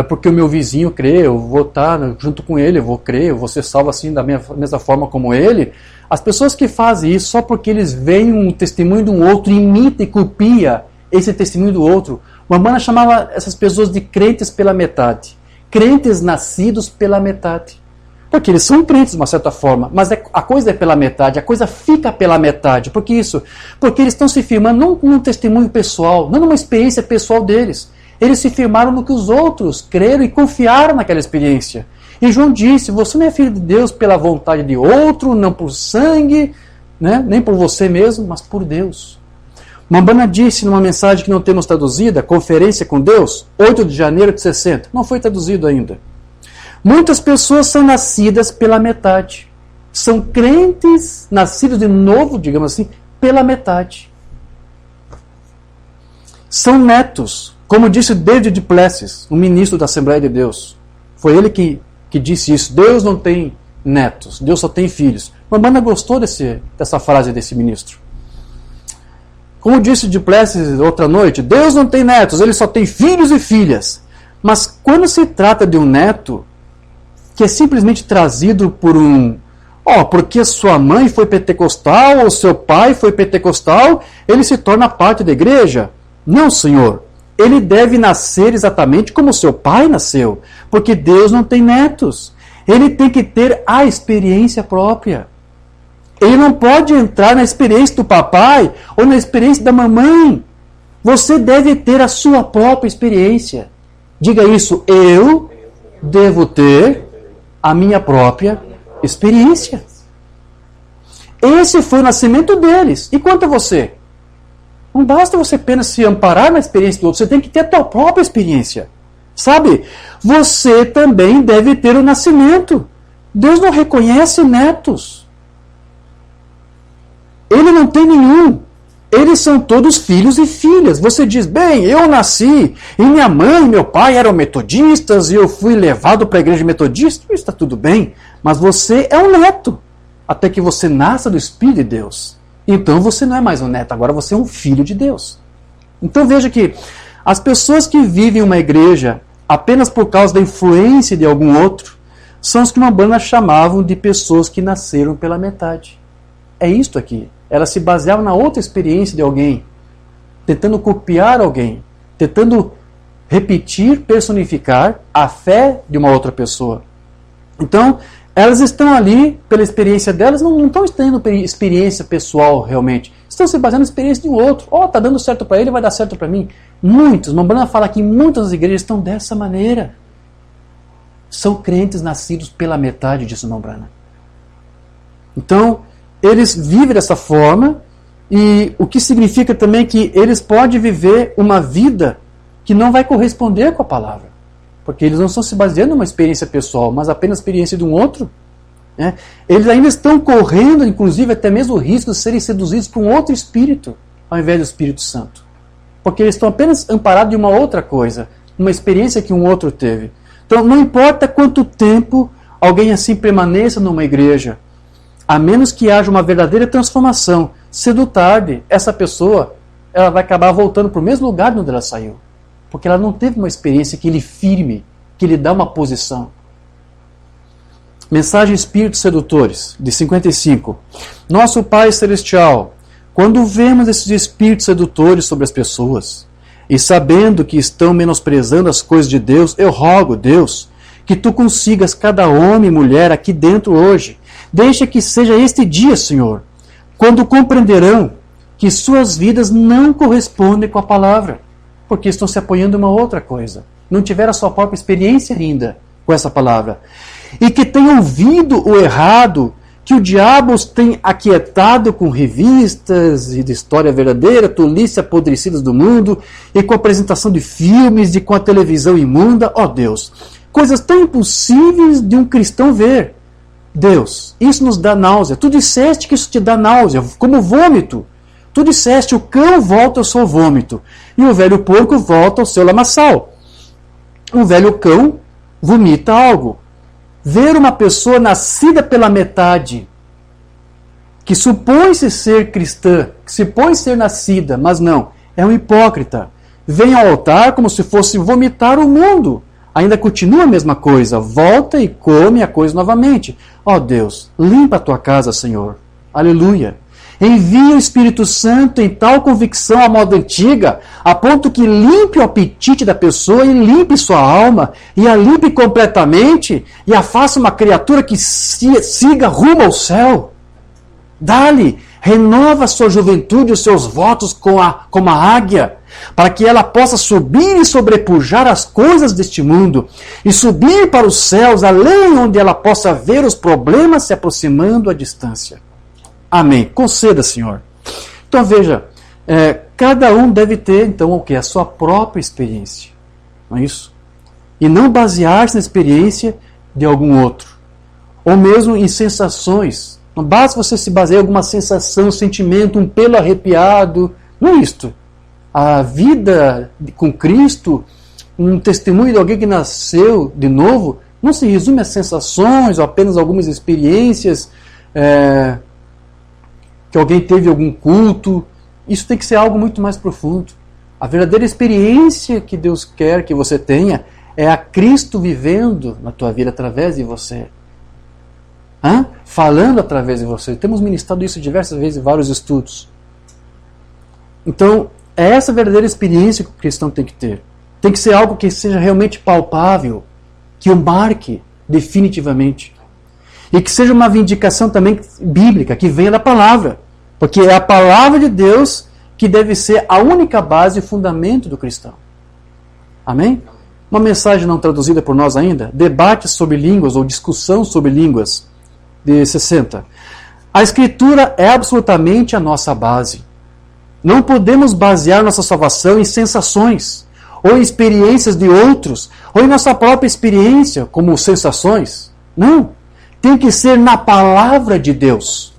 porque o meu vizinho crê, eu vou estar junto com ele, eu vou crer, eu vou ser salvo assim da mesma forma como ele. As pessoas que fazem isso só porque eles veem um testemunho de um outro, imita e copia esse testemunho do outro. O Umbanda chamava essas pessoas de crentes pela metade. Crentes nascidos pela metade. Porque eles são crentes de uma certa forma, mas a coisa é pela metade, a coisa fica pela metade. Por que isso? Porque eles estão se firmando não num testemunho pessoal, não numa experiência pessoal deles. Eles se firmaram no que os outros creram e confiaram naquela experiência. E João disse, você não é filho de Deus pela vontade de outro, não por sangue, né? Nem por você mesmo, mas por Deus. Umbanda disse numa mensagem que não temos traduzida, Conferência com Deus, 8 de janeiro de 60, não foi traduzido ainda. Muitas pessoas são nascidas pela metade. São crentes, nascidos de novo, digamos assim, pela metade. São netos, como disse David du Plessis, o ministro da Assembleia de Deus. Foi ele que disse isso. Deus não tem netos, Deus só tem filhos. A Umbanda gostou dessa frase desse ministro. Como disse du Plessis outra noite, Deus não tem netos, ele só tem filhos e filhas. Mas quando se trata de um neto, que é simplesmente trazido por porque sua mãe foi pentecostal ou seu pai foi pentecostal, ele se torna parte da igreja? Não, Senhor. Ele deve nascer exatamente como seu pai nasceu, porque Deus não tem netos. Ele tem que ter a experiência própria. Ele não pode entrar na experiência do papai ou na experiência da mamãe. Você deve ter a sua própria experiência. Diga isso, eu devo ter a minha própria experiência. Esse foi o nascimento deles. E quanto a você? Não basta você apenas se amparar na experiência do outro, você tem que ter a tua própria experiência. Sabe? Você também deve ter o nascimento. Deus não reconhece netos. Ele não tem nenhum. Eles são todos filhos e filhas. Você diz, bem, eu nasci e minha mãe e meu pai eram metodistas e eu fui levado para a igreja metodista. Isso está tudo bem, mas você é um neto. Até que você nasça do Espírito de Deus. Então você não é mais um neto, agora você é um filho de Deus. Então veja que as pessoas que vivem uma igreja apenas por causa da influência de algum outro são os que uma banda chamavam de pessoas que nasceram pela metade. É isto aqui. Ela se baseava na outra experiência de alguém, tentando copiar alguém, tentando repetir, personificar a fé de uma outra pessoa. Então, elas estão ali, pela experiência delas, não estão tendo experiência pessoal realmente. Estão se baseando na experiência de um outro. Está dando certo para ele, vai dar certo para mim. Muitos, Umbanda fala que muitas igrejas estão dessa maneira. São crentes nascidos pela metade, disse Umbanda. Então, eles vivem dessa forma, e o que significa também que eles podem viver uma vida que não vai corresponder com a palavra. Porque eles não estão se baseando numa experiência pessoal, mas apenas na experiência de um outro. Né? Eles ainda estão correndo, inclusive, até mesmo o risco de serem seduzidos por um outro espírito. ao invés do Espírito Santo. Porque eles estão apenas amparados de uma outra coisa, uma experiência que um outro teve. Então, não importa quanto tempo alguém assim permaneça numa igreja, a menos que haja uma verdadeira transformação, cedo ou tarde, essa pessoa ela vai acabar voltando para o mesmo lugar de onde ela saiu. Porque ela não teve uma experiência que lhe firme, que lhe dá uma posição. Mensagem Espíritos Sedutores, de 55. Nosso Pai Celestial, quando vemos esses espíritos sedutores sobre as pessoas, e sabendo que estão menosprezando as coisas de Deus, eu rogo, Deus, que Tu consigas cada homem e mulher aqui dentro hoje. Deixa que seja este dia, Senhor, quando compreenderão que suas vidas não correspondem com a palavra, porque estão se apoiando em uma outra coisa. Não tiveram a sua própria experiência ainda com essa palavra. E que tenham ouvido o errado, que o diabo os tem aquietado com revistas e de história verdadeira, tolice apodrecidas do mundo, e com a apresentação de filmes, e com a televisão imunda. Ó Deus, coisas tão impossíveis de um cristão ver. Deus, isso nos dá náusea. Tu disseste que isso te dá náusea, como vômito. Tu disseste, o cão volta ao seu vômito, e o velho porco volta ao seu lamaçal. O velho cão vomita algo. Ver uma pessoa nascida pela metade, que supõe-se ser cristã, que se põe ser nascida, mas não, é um hipócrita. Vem ao altar como se fosse vomitar o mundo. Ainda continua a mesma coisa, volta e come a coisa novamente. Ó Deus, limpa a tua casa, Senhor. Aleluia. Envia o Espírito Santo em tal convicção à moda antiga, a ponto que limpe o apetite da pessoa e limpe sua alma, e a limpe completamente, e a faça uma criatura que siga rumo ao céu. Dá-lhe, renova sua juventude e os seus votos como a águia, para que ela possa subir e sobrepujar as coisas deste mundo, e subir para os céus, além onde ela possa ver os problemas se aproximando à distância. Amém. Conceda, Senhor. Então veja, cada um deve ter então o que? A sua própria experiência. Não é isso? E não basear-se na experiência de algum outro. Ou mesmo em sensações. Não basta você se basear em alguma sensação, sentimento, um pelo arrepiado. Não é isto. A vida com Cristo, um testemunho de alguém que nasceu de novo, não se resume a sensações ou apenas algumas experiências que alguém teve algum culto. Isso tem que ser algo muito mais profundo. A verdadeira experiência que Deus quer que você tenha é a Cristo vivendo na tua vida através de você. Falando através de você. Temos ministrado isso diversas vezes em vários estudos. Então, é essa verdadeira experiência que o cristão tem que ter. Tem que ser algo que seja realmente palpável, que o marque definitivamente. E que seja uma vindicação também bíblica, que venha da palavra. Porque é a palavra de Deus que deve ser a única base e fundamento do cristão. Amém? Uma mensagem não traduzida por nós ainda. Debate sobre línguas ou discussão sobre línguas, de 60. A Escritura é absolutamente a nossa base. Não podemos basear nossa salvação em sensações, ou em experiências de outros, ou em nossa própria experiência, como sensações. Não. Tem que ser na palavra de Deus.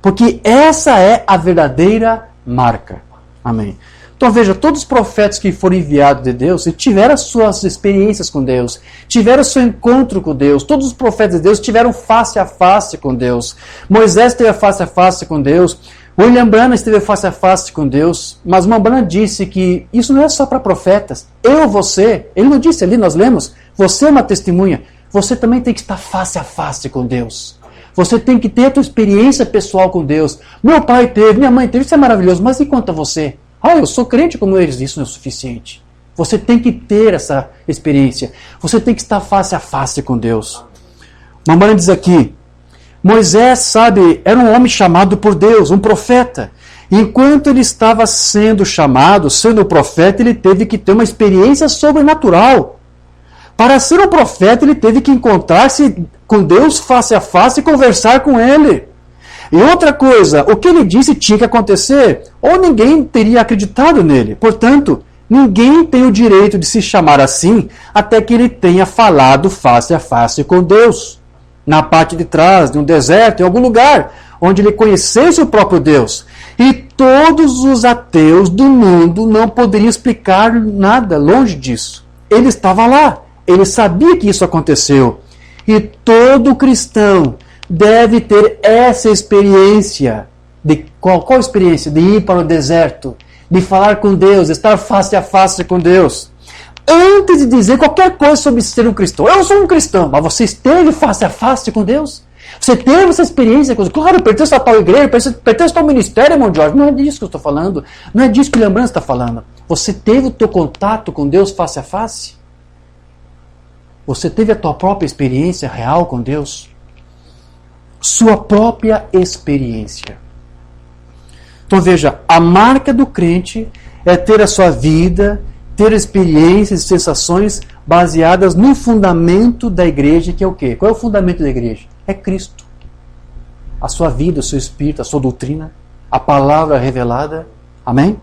Porque essa é a verdadeira marca. Amém. Então veja, todos os profetas que foram enviados de Deus tiveram as suas experiências com Deus, tiveram seu encontro com Deus. Todos os profetas de Deus tiveram face a face com Deus. Moisés teve face a face com Deus. William Branham esteve face a face com Deus. Mas William Branham disse que isso não é só para profetas. Você, ele não disse ali, nós lemos, você é uma testemunha. Você também tem que estar face a face com Deus. Você tem que ter a tua experiência pessoal com Deus. Meu pai teve, minha mãe teve, isso é maravilhoso. Mas e quanto a você? Eu sou crente como eles, isso não é o suficiente. Você tem que ter essa experiência. Você tem que estar face a face com Deus. Mamãe diz aqui, Moisés, era um homem chamado por Deus, um profeta. Enquanto ele estava sendo chamado, sendo profeta, ele teve que ter uma experiência sobrenatural. Para ser um profeta, ele teve que encontrar-se com Deus face a face e conversar com Ele. E outra coisa, o que ele disse tinha que acontecer, ou ninguém teria acreditado nele. Portanto, ninguém tem o direito de se chamar assim até que ele tenha falado face a face com Deus. Na parte de trás, de um deserto, em algum lugar, onde ele conhecesse o próprio Deus. E todos os ateus do mundo não poderiam explicar nada longe disso. Ele estava lá, ele sabia que isso aconteceu. E todo cristão deve ter essa experiência. De qual experiência? De ir para o deserto, de falar com Deus, estar face a face com Deus. Antes de dizer qualquer coisa sobre ser um cristão. Eu sou um cristão, mas você esteve face a face com Deus? Você teve essa experiência com Deus? Claro, eu pertenço a tal igreja, pertenço a tal ministério, irmão Jorge. Não é disso que eu estou falando. Não é disso que o Lembrança está falando. Você teve o teu contato com Deus face a face? Você teve a tua própria experiência real com Deus? Sua própria experiência. Então veja, a marca do crente é ter a sua vida, ter experiências e sensações baseadas no fundamento da igreja, que é o quê? Qual é o fundamento da igreja? É Cristo. A sua vida, o seu espírito, a sua doutrina, a palavra revelada. Amém?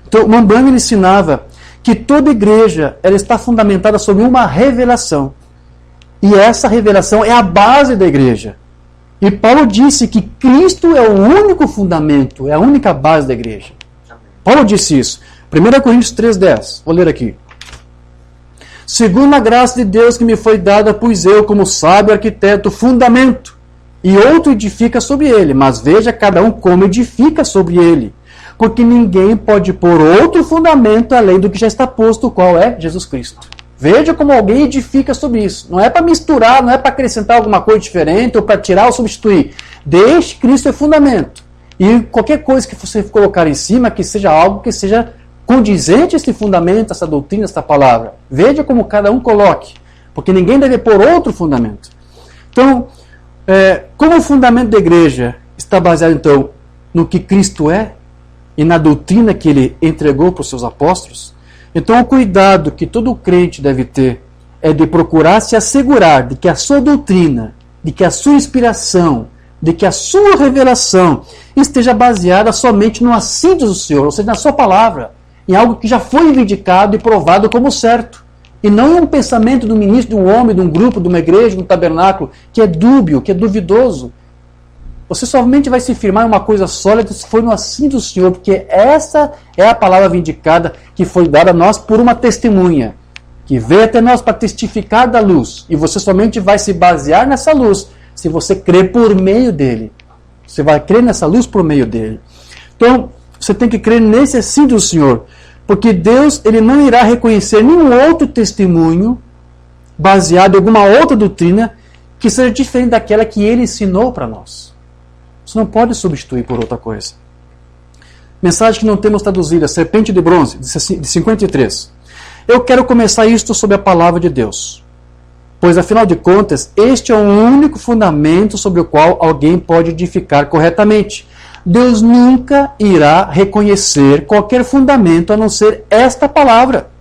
Então, Mambanga ensinava que toda igreja ela está fundamentada sobre uma revelação. E essa revelação é a base da igreja. E Paulo disse que Cristo é o único fundamento, é a única base da igreja. Paulo disse isso. 1 Coríntios 3,10. Vou ler aqui. Segundo a graça de Deus que me foi dada, pus eu, como sábio arquiteto, fundamento, e outro edifica sobre ele. Mas veja cada um como edifica sobre ele. Porque ninguém pode pôr outro fundamento além do que já está posto, o qual é Jesus Cristo. Veja como alguém edifica sobre isso. Não é para misturar, não é para acrescentar alguma coisa diferente ou para tirar ou substituir. Deixe Cristo é fundamento. E qualquer coisa que você colocar em cima, que seja algo que seja condizente a esse fundamento, essa doutrina, essa palavra. Veja como cada um coloque. Porque ninguém deve pôr outro fundamento. Então, como o fundamento da igreja está baseado, então, no que Cristo é e na doutrina que ele entregou para os seus apóstolos, então o cuidado que todo crente deve ter é de procurar se assegurar de que a sua doutrina, de que a sua inspiração, de que a sua revelação esteja baseada somente no assim diz o Senhor, ou seja, na sua palavra, em algo que já foi vindicado e provado como certo. E não em um pensamento do ministro, de um homem, de um grupo, de uma igreja, de um tabernáculo, que é dúbio, que é duvidoso. Você somente vai se firmar em uma coisa sólida se for no assim do Senhor, porque essa é a palavra vindicada que foi dada a nós por uma testemunha, que veio até nós para testificar da luz. E você somente vai se basear nessa luz se você crer por meio dele. Você vai crer nessa luz por meio dele. Então, você tem que crer nesse assim do Senhor, porque Deus ele não irá reconhecer nenhum outro testemunho baseado em alguma outra doutrina que seja diferente daquela que ele ensinou para nós. Você não pode substituir por outra coisa. Mensagem que não temos traduzida, Serpente de Bronze, de 53. Eu quero começar isto sobre a palavra de Deus. Pois, afinal de contas, este é o único fundamento sobre o qual alguém pode edificar corretamente. Deus nunca irá reconhecer qualquer fundamento a não ser esta palavra.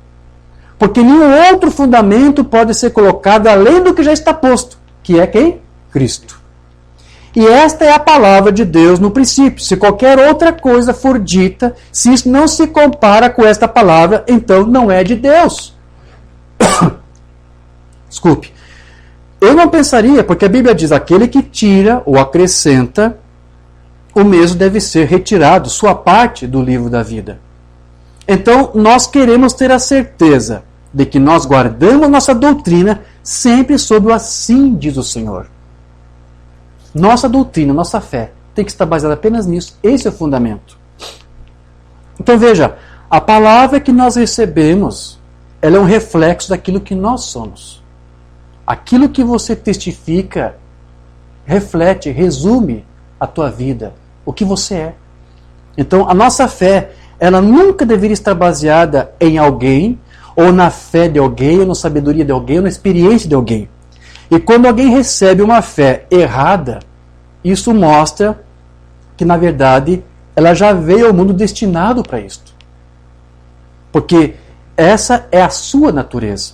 Porque nenhum outro fundamento pode ser colocado além do que já está posto, que é quem? Cristo. E esta é a palavra de Deus no princípio. Se qualquer outra coisa for dita, se isso não se compara com esta palavra, então não é de Deus. Desculpe. Eu não pensaria, porque a Bíblia diz, aquele que tira ou acrescenta, o mesmo deve ser retirado, sua parte do livro da vida. Então, nós queremos ter a certeza de que nós guardamos nossa doutrina sempre sob o assim diz o Senhor. Nossa doutrina, nossa fé, tem que estar baseada apenas nisso. Esse é o fundamento. Então veja, a palavra que nós recebemos, ela é um reflexo daquilo que nós somos. Aquilo que você testifica, reflete, resume a tua vida, o que você é. Então a nossa fé, ela nunca deveria estar baseada em alguém, ou na fé de alguém, ou na sabedoria de alguém, ou na experiência de alguém. E quando alguém recebe uma fé errada, isso mostra que, na verdade, ela já veio ao mundo destinado para isto. Porque essa é a sua natureza.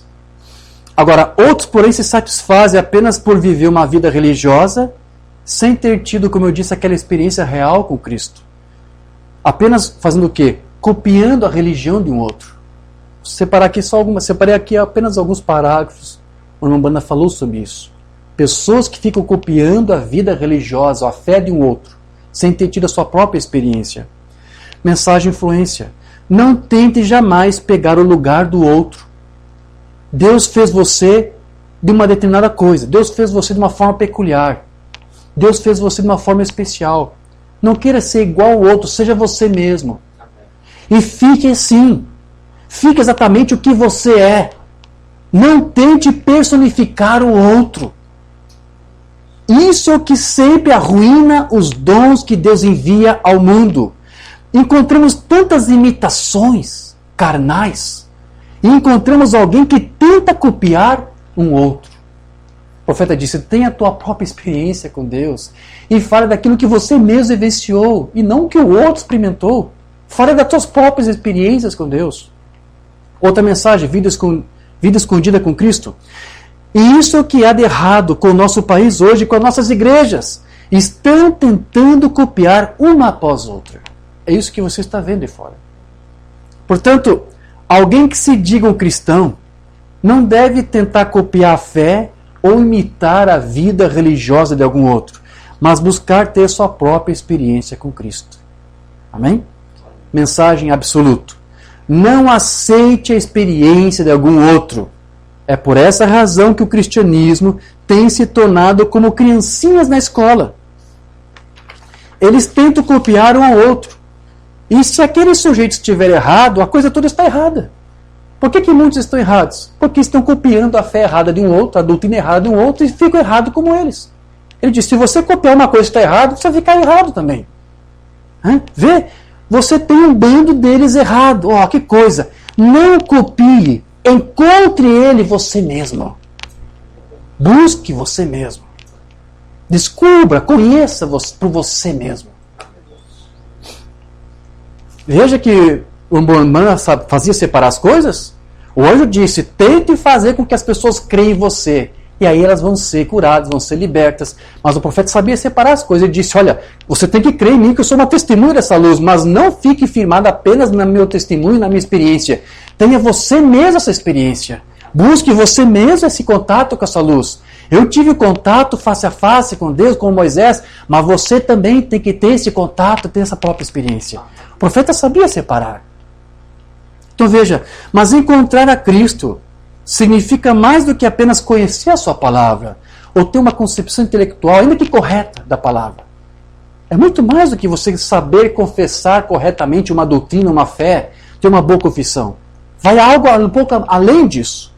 Agora, outros, porém, se satisfazem apenas por viver uma vida religiosa, sem ter tido, como eu disse, aquela experiência real com Cristo. Apenas fazendo o quê? Copiando a religião de um outro. Separei aqui apenas alguns parágrafos. O irmão Banda falou sobre isso. Pessoas que ficam copiando a vida religiosa, a fé de um outro, sem ter tido a sua própria experiência. Mensagem influência. Não tente jamais pegar o lugar do outro. Deus fez você de uma determinada coisa. Deus fez você de uma forma peculiar. Deus fez você de uma forma especial. Não queira ser igual ao outro, seja você mesmo. E fique assim. Fique exatamente o que você é. Não tente personificar o outro. Isso é o que sempre arruína os dons que Deus envia ao mundo. Encontramos tantas imitações carnais e encontramos alguém que tenta copiar um outro. O profeta disse, tenha a tua própria experiência com Deus e fale daquilo que você mesmo vivenciou e não o que o outro experimentou. Fale das tuas próprias experiências com Deus. Outra mensagem, vida escondida com Cristo. E isso é o que há de errado com o nosso país hoje, com as nossas igrejas. Estão tentando copiar uma após outra. É isso que você está vendo de fora. Portanto, alguém que se diga um cristão não deve tentar copiar a fé ou imitar a vida religiosa de algum outro, mas buscar ter sua própria experiência com Cristo. Amém? Mensagem absoluta. Não aceite a experiência de algum outro. É por essa razão que o cristianismo tem se tornado como criancinhas na escola. Eles tentam copiar um ao outro. E se aquele sujeito estiver errado, a coisa toda está errada. Por que muitos estão errados? Porque estão copiando a fé errada de um outro, a doutrina errada de um outro, e ficam errados como eles. Ele diz, se você copiar uma coisa que está errada, você vai ficar errado também. Vê? Você tem um bando deles errado. Oh, que coisa. Não copie. Encontre ele você mesmo. Busque você mesmo. Descubra, conheça por você mesmo. Veja que o Mormon fazia separar as coisas. O anjo disse, tente fazer com que as pessoas creiam em você. E aí elas vão ser curadas, vão ser libertas. Mas o profeta sabia separar as coisas. Ele disse, olha, você tem que crer em mim que eu sou uma testemunha dessa luz, mas não fique firmado apenas no meu testemunho, na minha experiência. Tenha você mesmo essa experiência. Busque você mesmo esse contato com essa luz. Eu tive contato face a face com Deus, com Moisés, mas você também tem que ter esse contato, ter essa própria experiência. O profeta sabia separar. Então veja, mas encontrar a Cristo significa mais do que apenas conhecer a sua palavra, ou ter uma concepção intelectual, ainda que correta, da palavra. É muito mais do que você saber confessar corretamente uma doutrina, uma fé, ter uma boa confissão. Vai algo um pouco além disso.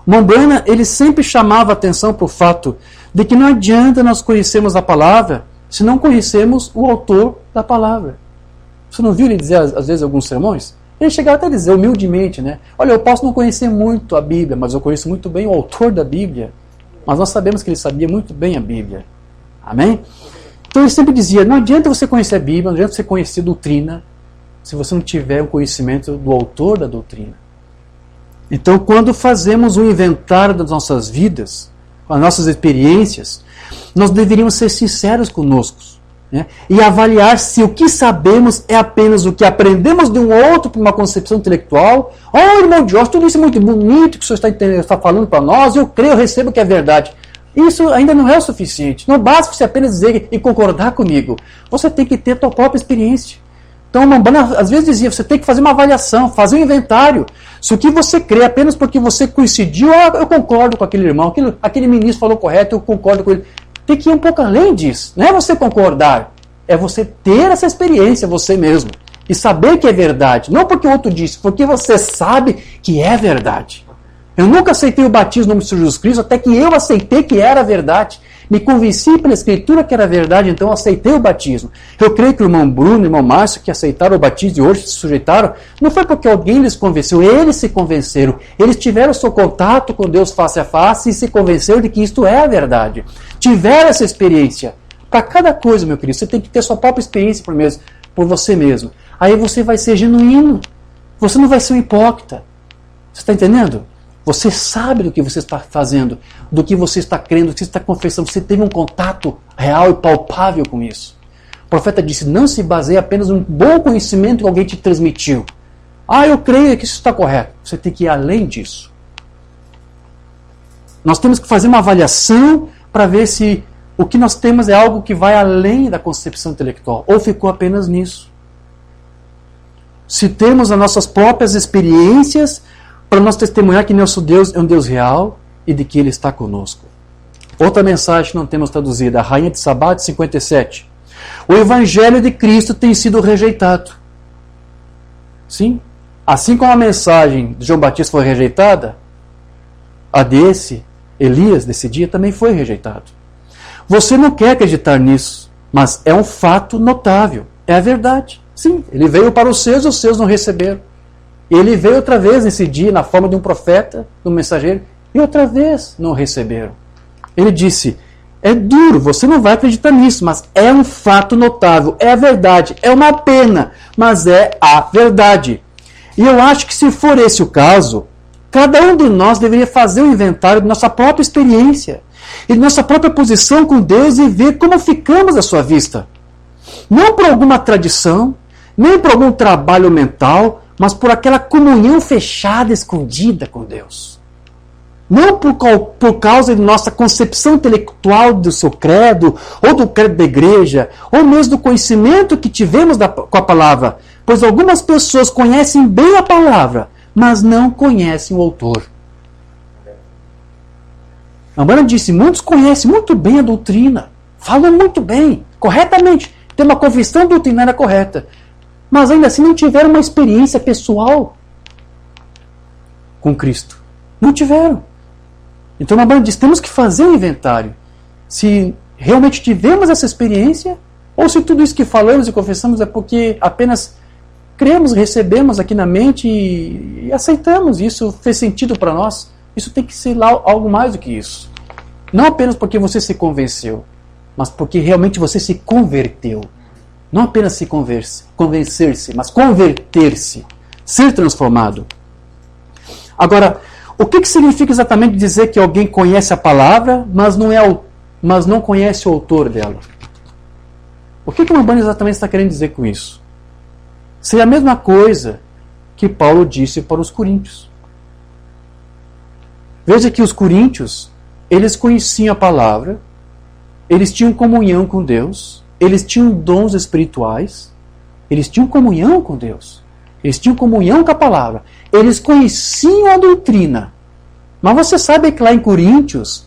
Mombrana, ele sempre chamava atenção para o fato de que não adianta nós conhecermos a palavra se não conhecemos o autor da palavra. Você não viu ele dizer, às vezes, alguns sermões? Ele chegava até a dizer, humildemente, né? Olha, eu posso não conhecer muito a Bíblia, mas eu conheço muito bem o autor da Bíblia. Mas nós sabemos que ele sabia muito bem a Bíblia. Amém? Então ele sempre dizia, não adianta você conhecer a Bíblia, não adianta você conhecer doutrina, se você não tiver um conhecimento do autor da doutrina. Então, quando fazemos um inventário das nossas vidas, as nossas experiências, nós deveríamos ser sinceros conosco, né? E avaliar se o que sabemos é apenas o que aprendemos de um outro por uma concepção intelectual. Oh, irmão Jorge, tudo isso é muito bonito que o senhor está falando para nós, eu creio, eu recebo que é verdade. Isso ainda não é o suficiente. Não basta você apenas dizer e concordar comigo. Você tem que ter a sua própria experiência. Então, Mombrana às vezes dizia, você tem que fazer uma avaliação, fazer um inventário. Se o que você crê apenas porque você coincidiu, eu concordo com aquele irmão, aquele ministro falou correto, eu concordo com ele. Tem que ir um pouco além disso. Não é você concordar, é você ter essa experiência você mesmo. E saber que é verdade. Não porque o outro disse, porque você sabe que é verdade. Eu nunca aceitei o batismo no nome de Jesus Cristo, até que eu aceitei que era verdade. Me convenci pela Escritura que era verdade, então eu aceitei o batismo. Eu creio que o irmão Bruno e o irmão Márcio, que aceitaram o batismo e hoje se sujeitaram, não foi porque alguém lhes convenceu, eles se convenceram. Eles tiveram seu contato com Deus face a face e se convenceram de que isto é a verdade. Tiveram essa experiência. Para cada coisa, meu querido, você tem que ter sua própria experiência por você mesmo. Aí você vai ser genuíno. Você não vai ser um hipócrita. Você está entendendo? Você sabe do que você está fazendo, do que você está crendo, do que você está confessando. Você teve um contato real e palpável com isso. O profeta disse, não se baseie apenas num bom conhecimento que alguém te transmitiu. Ah, eu creio que isso está correto. Você tem que ir além disso. Nós temos que fazer uma avaliação para ver se o que nós temos é algo que vai além da concepção intelectual, ou ficou apenas nisso. se temos as nossas próprias experiências para nós testemunhar que nosso Deus é um Deus real e de que Ele está conosco. Outra mensagem que não temos traduzida, a Rainha de Sabá, de 57. O Evangelho de Cristo tem sido rejeitado. Sim, assim como a mensagem de João Batista foi rejeitada, a desse Elias, desse dia, também foi rejeitado. Você não quer acreditar nisso, mas é um fato notável. É a verdade. Sim, ele veio para os seus não receberam. Ele veio outra vez nesse dia, na forma de um profeta, de um mensageiro, e outra vez não receberam. Ele disse, é duro, você não vai acreditar nisso, mas é um fato notável, é a verdade, é uma pena, mas é a verdade. E eu acho que se for esse o caso, cada um de nós deveria fazer um inventário de nossa própria experiência e de nossa própria posição com Deus e ver como ficamos à sua vista. Não por alguma tradição, nem por algum trabalho mental, mas por aquela comunhão fechada, escondida com Deus. Não por causa de nossa concepção intelectual do seu credo, ou do credo da igreja, ou mesmo do conhecimento que tivemos com a palavra, pois algumas pessoas conhecem bem a palavra, mas não conhecem o autor. A Mara disse, muitos conhecem muito bem a doutrina, falam muito bem, corretamente, tem uma confissão doutrinária correta, mas ainda assim não tiveram uma experiência pessoal com Cristo. Não tiveram. Então a Mara diz, temos que fazer um inventário. Se realmente tivemos essa experiência, ou se tudo isso que falamos e confessamos é porque apenas cremos, recebemos aqui na mente e aceitamos, isso fez sentido para nós. Isso tem que ser algo mais do que isso. Não apenas porque você se convenceu, mas porque realmente você se converteu. Não apenas se convencer-se, mas converter-se, ser transformado. Agora, o que significa exatamente dizer que alguém conhece a palavra, mas não conhece o autor dela? O que o Mambani exatamente está querendo dizer com isso? Seria a mesma coisa que Paulo disse para os coríntios. Veja que os coríntios, eles conheciam a palavra, eles tinham comunhão com Deus, eles tinham dons espirituais, eles tinham comunhão com Deus, eles tinham comunhão com a palavra, eles conheciam a doutrina. Mas você sabe que lá em Coríntios,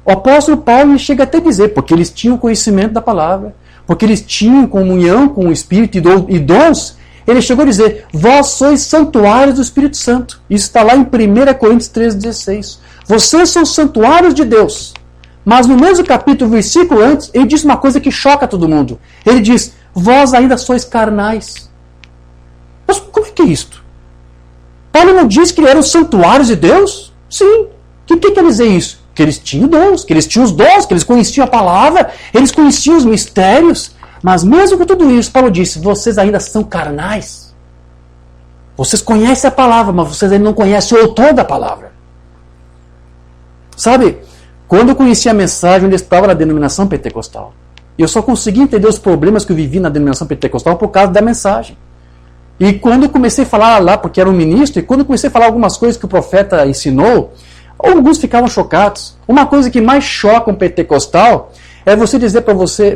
o apóstolo Paulo chega até a dizer, porque eles tinham conhecimento da palavra, porque eles tinham comunhão com o Espírito e dons, ele chegou a dizer, vós sois santuários do Espírito Santo. Isso está lá em 1 Coríntios 3,16. Vocês são santuários de Deus. Mas no mesmo capítulo, versículo antes, ele diz uma coisa que choca todo mundo. Ele diz, vós ainda sois carnais. Mas como é que é isto? Paulo não diz que eram santuários de Deus? Sim. O que quer dizer isso? Que eles tinham dons, que eles tinham os dons, que eles conheciam a palavra, eles conheciam os mistérios. Mas mesmo com tudo isso, Paulo disse, vocês ainda são carnais. Vocês conhecem a palavra, mas vocês ainda não conhecem o autor da palavra. Sabe, quando eu conheci a mensagem, eu estava na denominação pentecostal. Eu só consegui entender os problemas que eu vivi na denominação pentecostal por causa da mensagem. E quando eu comecei a falar lá, porque era um ministro, e quando eu comecei a falar algumas coisas que o profeta ensinou, alguns ficavam chocados. Uma coisa que mais choca um pentecostal é você dizer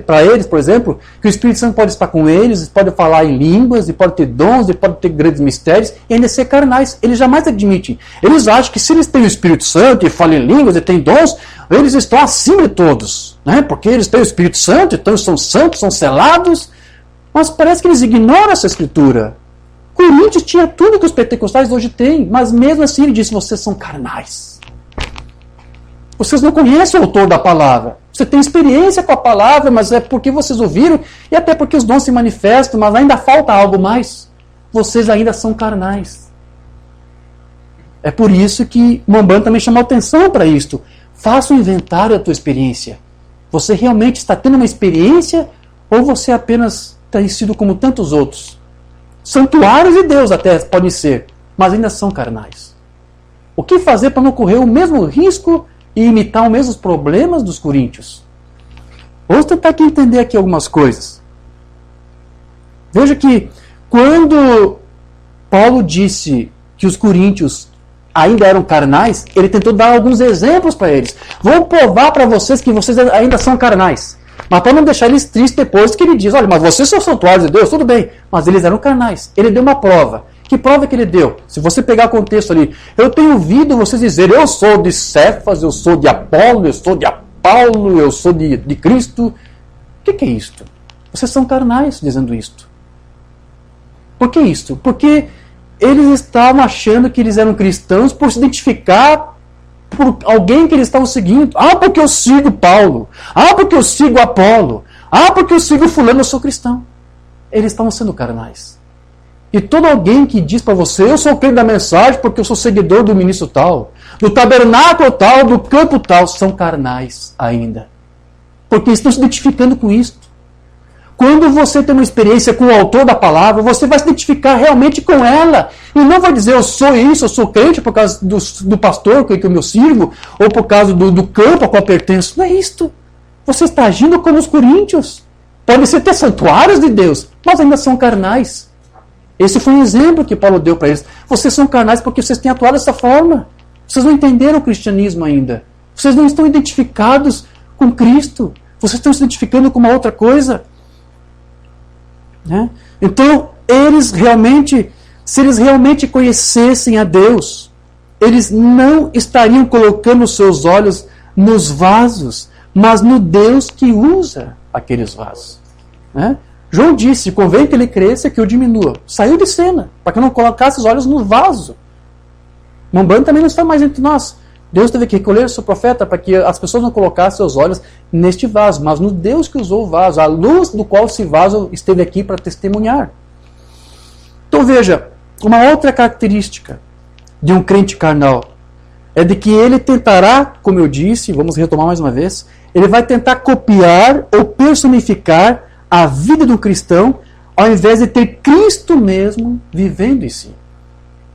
para eles, por exemplo, que o Espírito Santo pode estar com eles, pode falar em línguas, e pode ter dons, e pode ter grandes mistérios, e ainda ser carnais. Eles jamais admitem. Eles acham que se eles têm o Espírito Santo, e falam em línguas, e têm dons, eles estão acima de todos. Né? Porque eles têm o Espírito Santo, então são santos, são selados. Mas parece que eles ignoram essa escritura. Coríntios tinha tudo que os pentecostais hoje têm, mas mesmo assim ele disse, vocês são carnais. Vocês não conhecem o autor da palavra. Você tem experiência com a palavra, mas é porque vocês ouviram, e até porque os dons se manifestam, mas ainda falta algo mais. Vocês ainda são carnais. É por isso que Mambani também chamou atenção para isto. Faça um inventário da tua experiência. Você realmente está tendo uma experiência, ou você apenas tem sido como tantos outros? Santuários de Deus até podem ser, mas ainda são carnais. O que fazer para não correr o mesmo risco e imitar os mesmos problemas dos coríntios? Vamos tentar aqui entender aqui algumas coisas. Veja que quando Paulo disse que os coríntios ainda eram carnais, ele tentou dar alguns exemplos para eles. Vou provar para vocês que vocês ainda são carnais. Mas para não deixar eles tristes depois que ele diz, olha, mas vocês são santuários de Deus, tudo bem. Mas eles eram carnais. Ele deu uma prova. Que prova que ele deu? Se você pegar o contexto ali, eu tenho ouvido vocês dizerem, eu sou de Cefas, eu sou de Apolo, eu sou de Paulo, eu sou de Cristo. O que é isto? Vocês são carnais dizendo isto. Por que isto? Porque eles estavam achando que eles eram cristãos por se identificar por alguém que eles estavam seguindo. Ah, porque eu sigo Paulo. Ah, porque eu sigo Apolo. Ah, porque eu sigo fulano, eu sou cristão. Eles estavam sendo carnais. E todo alguém que diz para você, eu sou crente da mensagem porque eu sou seguidor do ministro tal, do tabernáculo tal, do campo tal, são carnais ainda. Porque estão se identificando com isto. Quando você tem uma experiência com o autor da palavra, você vai se identificar realmente com ela. E não vai dizer, eu sou isso, eu sou crente por causa do pastor que eu me sirvo, ou por causa do campo a qual pertenço. Não é isto. Você está agindo como os coríntios. Podem ser até santuários de Deus, mas ainda são carnais. Esse foi um exemplo que Paulo deu para eles. Vocês são carnais porque vocês têm atuado dessa forma. Vocês não entenderam o cristianismo ainda. Vocês não estão identificados com Cristo. Vocês estão se identificando com uma outra coisa. Né? Então, se eles realmente conhecessem a Deus, eles não estariam colocando os seus olhos nos vasos, mas no Deus que usa aqueles vasos. Né? João disse, convém que ele cresça e que eu diminua. Saiu de cena, para que eu não colocasse os olhos no vaso. Mambrano também não está mais entre nós. Deus teve que recolher o seu profeta para que as pessoas não colocassem seus olhos neste vaso, mas no Deus que usou o vaso, a luz do qual esse vaso esteve aqui para testemunhar. Então veja, uma outra característica de um crente carnal é de que ele tentará, como eu disse, vamos retomar mais uma vez, ele vai tentar copiar ou personificar a vida do cristão, ao invés de ter Cristo mesmo vivendo em si.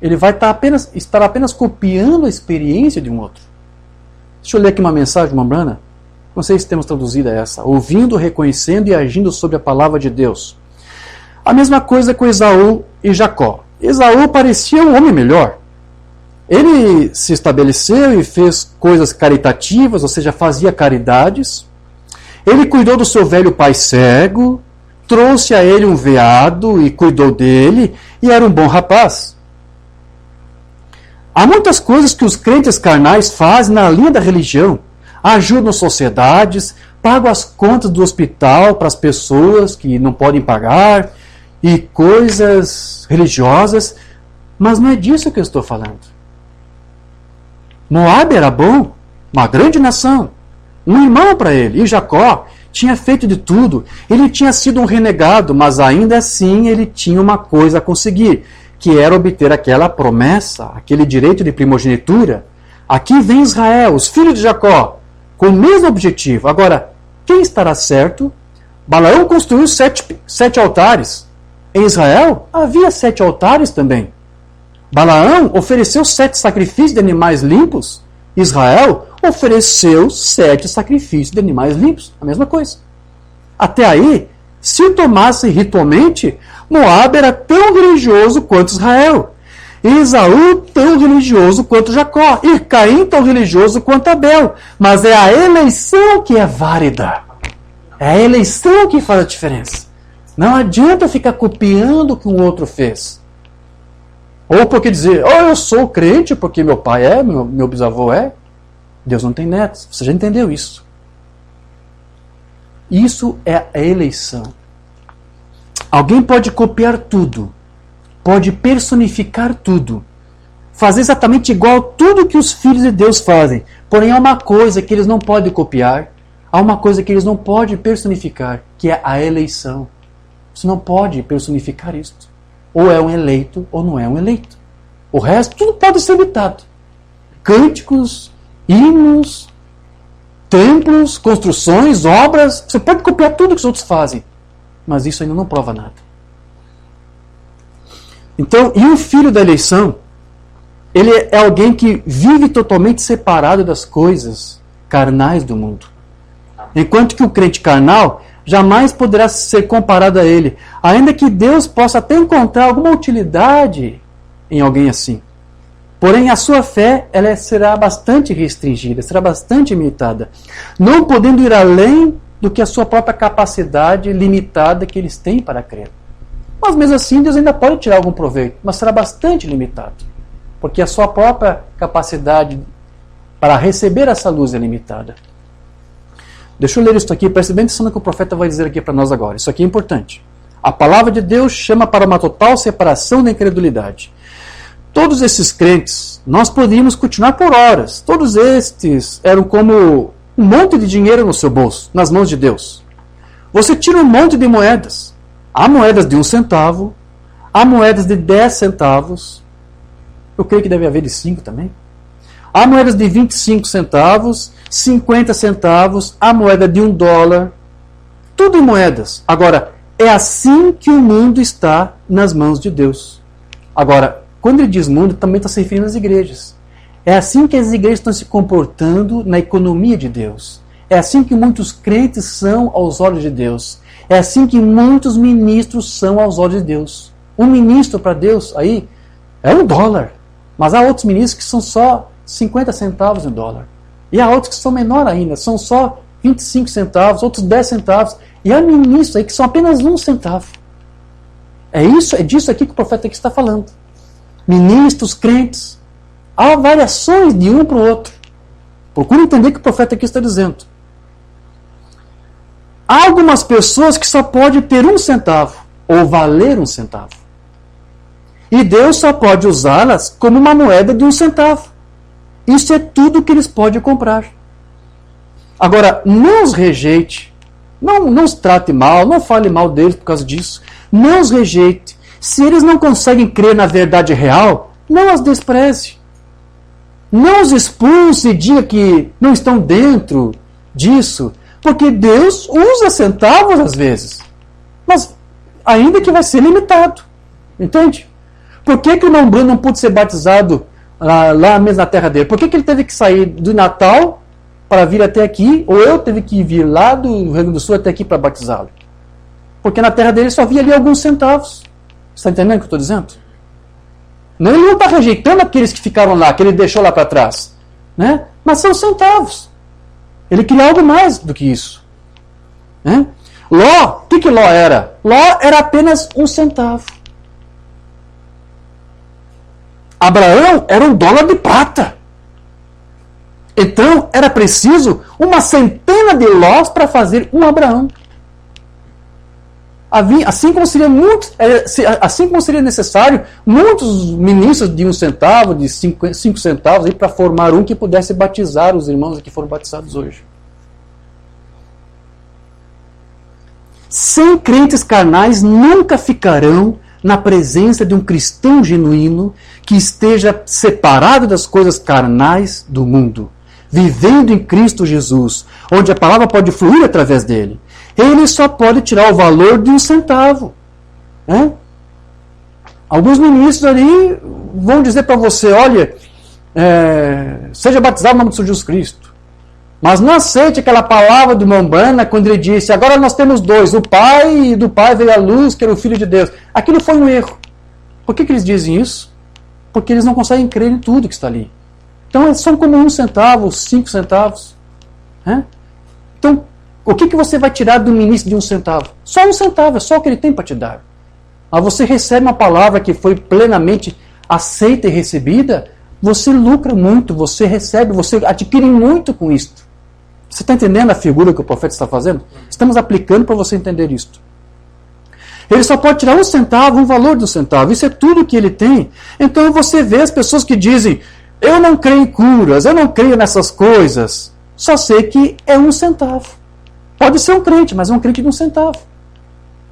Ele vai estar apenas copiando a experiência de um outro. Deixa eu ler aqui uma mensagem de Mambrana. Não sei se temos traduzido essa. Ouvindo, reconhecendo e agindo sobre a palavra de Deus. A mesma coisa com Esaú e Jacó. Esaú parecia um homem melhor. Ele se estabeleceu e fez coisas caritativas, ou seja, fazia caridades. Ele cuidou do seu velho pai cego, trouxe a ele um veado e cuidou dele, e era um bom rapaz. Há muitas coisas que os crentes carnais fazem na linha da religião. Ajudam sociedades, pagam as contas do hospital para as pessoas que não podem pagar, e coisas religiosas, mas não é disso que eu estou falando. Moabe era bom, uma grande nação, um irmão para ele, e Jacó tinha feito de tudo. Ele tinha sido um renegado, mas ainda assim ele tinha uma coisa a conseguir, que era obter aquela promessa, aquele direito de primogenitura. Aqui vem Israel, os filhos de Jacó, com o mesmo objetivo. Agora, quem estará certo? Balaão construiu sete altares. Em Israel, havia 7 altares também. Balaão ofereceu 7 sacrifícios de animais limpos. Israel ofereceu 7 sacrifícios de animais limpos. A mesma coisa. Até aí, se o tomassem ritualmente, Moabe era tão religioso quanto Israel. E Esaú tão religioso quanto Jacó. E Caim tão religioso quanto Abel. Mas é a eleição que é válida. É a eleição que faz a diferença. Não adianta ficar copiando o que um outro fez. Ou porque dizer, eu sou crente porque meu pai é, meu bisavô é. Deus não tem netos. Você já entendeu isso. Isso é a eleição. Alguém pode copiar tudo. Pode personificar tudo. Fazer exatamente igual a tudo que os filhos de Deus fazem. Porém, há uma coisa que eles não podem copiar. Há uma coisa que eles não podem personificar, que é a eleição. Você não pode personificar isto. Ou é um eleito, ou não é um eleito. O resto, tudo pode ser imitado. Cânticos, hinos, templos, construções, obras. Você pode copiar tudo que os outros fazem. Mas isso ainda não prova nada. Então, e o filho da eleição? Ele é alguém que vive totalmente separado das coisas carnais do mundo. Enquanto que o crente carnal jamais poderá ser comparado a ele, ainda que Deus possa até encontrar alguma utilidade em alguém assim. Porém, a sua fé ela será bastante restringida, será bastante limitada, não podendo ir além do que a sua própria capacidade limitada que eles têm para crer. Mas mesmo assim, Deus ainda pode tirar algum proveito, mas será bastante limitado, porque a sua própria capacidade para receber essa luz é limitada. Deixa eu ler isso aqui, preste bem atenção no que o profeta vai dizer aqui para nós agora. Isso aqui é importante. A palavra de Deus chama para uma total separação da incredulidade. Todos esses crentes, nós poderíamos continuar por horas. Todos estes eram como um monte de dinheiro no seu bolso, nas mãos de Deus. Você tira um monte de moedas. Há moedas de 1 centavo, há moedas de 10 centavos. Eu creio que deve haver de 5 também. Há moedas de 25 centavos, 50 centavos, há moeda de $1. Tudo em moedas. Agora, é assim que o mundo está nas mãos de Deus. Agora, quando ele diz mundo, também está se referindo às igrejas. É assim que as igrejas estão se comportando na economia de Deus. É assim que muitos crentes são aos olhos de Deus. É assim que muitos ministros são aos olhos de Deus. Um ministro para Deus aí é $1. Mas há outros ministros que são só 50 centavos em dólar. E há outros que são menor ainda, são só 25 centavos, outros 10 centavos. E há ministros aí que são apenas 1 centavo. É disso aqui que o profeta aqui está falando. Ministros, crentes. Há variações de um para o outro. Procure entender o que o profeta aqui está dizendo. Há algumas pessoas que só podem ter 1 centavo, ou valer 1 centavo. E Deus só pode usá-las como uma moeda de 1 centavo. Isso é tudo que eles podem comprar. Agora, não os rejeite, não os trate mal, não fale mal deles por causa disso. Não os rejeite. Se eles não conseguem crer na verdade real, não as despreze. Não os expulse e diga que não estão dentro disso, porque Deus usa centavos às vezes, mas ainda que vai ser limitado. Entende? Por que o irmão Bruno não pôde ser batizado lá mesmo na terra dele? Por que ele teve que sair do Natal para vir até aqui, ou eu teve que vir lá do Rio Grande do Sul até aqui para batizá-lo? Porque na terra dele só havia ali alguns centavos. Você está entendendo o que eu estou dizendo? Ele não está rejeitando aqueles que ficaram lá, que ele deixou lá para trás. Né? Mas são centavos. Ele queria algo mais do que isso. Né? Ló, o que Ló era? Ló era apenas 1 centavo. Abraão era $1 de prata. Então era preciso uma centena de Lós para fazer um Abraão. Assim como seria necessário muitos ministros de 1 centavo, de 5 centavos, para formar um que pudesse batizar os irmãos que foram batizados hoje. Sem crentes carnais nunca ficarão na presença de um cristão genuíno que esteja separado das coisas carnais do mundo, vivendo em Cristo Jesus, onde a palavra pode fluir através dele. Ele só pode tirar o valor de 1 centavo. Né? Alguns ministros ali vão dizer para você, olha, seja batizado no nome do Senhor Jesus Cristo. Mas não aceite aquela palavra do irmão Branham quando ele disse, agora nós temos 2, o Pai, e do Pai veio a luz, que era o Filho de Deus. Aquilo foi um erro. Por que eles dizem isso? Porque eles não conseguem crer em tudo que está ali. Então são como 1 centavo, 5 centavos. Né? Então, o que você vai tirar do ministro de 1 centavo? Só 1 centavo, é só o que ele tem para te dar. Mas você recebe uma palavra que foi plenamente aceita e recebida, você lucra muito, você recebe, você adquire muito com isto. Você está entendendo a figura que o profeta está fazendo? Estamos aplicando para você entender isto. Ele só pode tirar 1 centavo, um valor de 1 centavo. Isso é tudo que ele tem. Então você vê as pessoas que dizem, eu não creio em curas, eu não creio nessas coisas. Só sei que é 1 centavo. Pode ser um crente, mas é um crente de 1 centavo.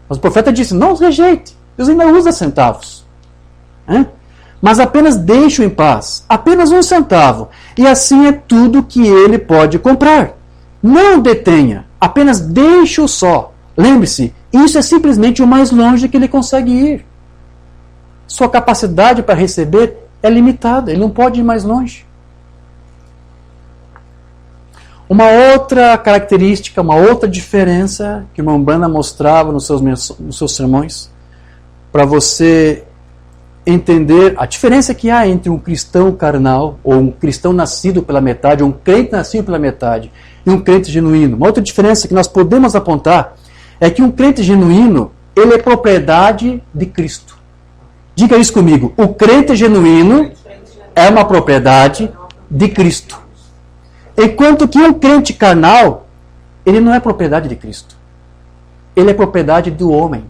Mas o profeta disse, não os rejeite. Deus ainda usa centavos. Mas apenas deixe-o em paz. Apenas 1 centavo. E assim é tudo que ele pode comprar. Não detenha. Apenas deixe-o só. Lembre-se, isso é simplesmente o mais longe que ele consegue ir. Sua capacidade para receber é limitada. Ele não pode ir mais longe. Uma outra característica, uma outra diferença que o irmão Branham mostrava nos seus sermões, para você entender a diferença que há entre um cristão carnal, ou um cristão nascido pela metade, ou um crente nascido pela metade, e um crente genuíno. Uma outra diferença que nós podemos apontar é que um crente genuíno, ele é propriedade de Cristo. Diga isso comigo. O crente genuíno é uma propriedade de Cristo. Enquanto que um crente carnal, ele não é propriedade de Cristo. Ele é propriedade do homem.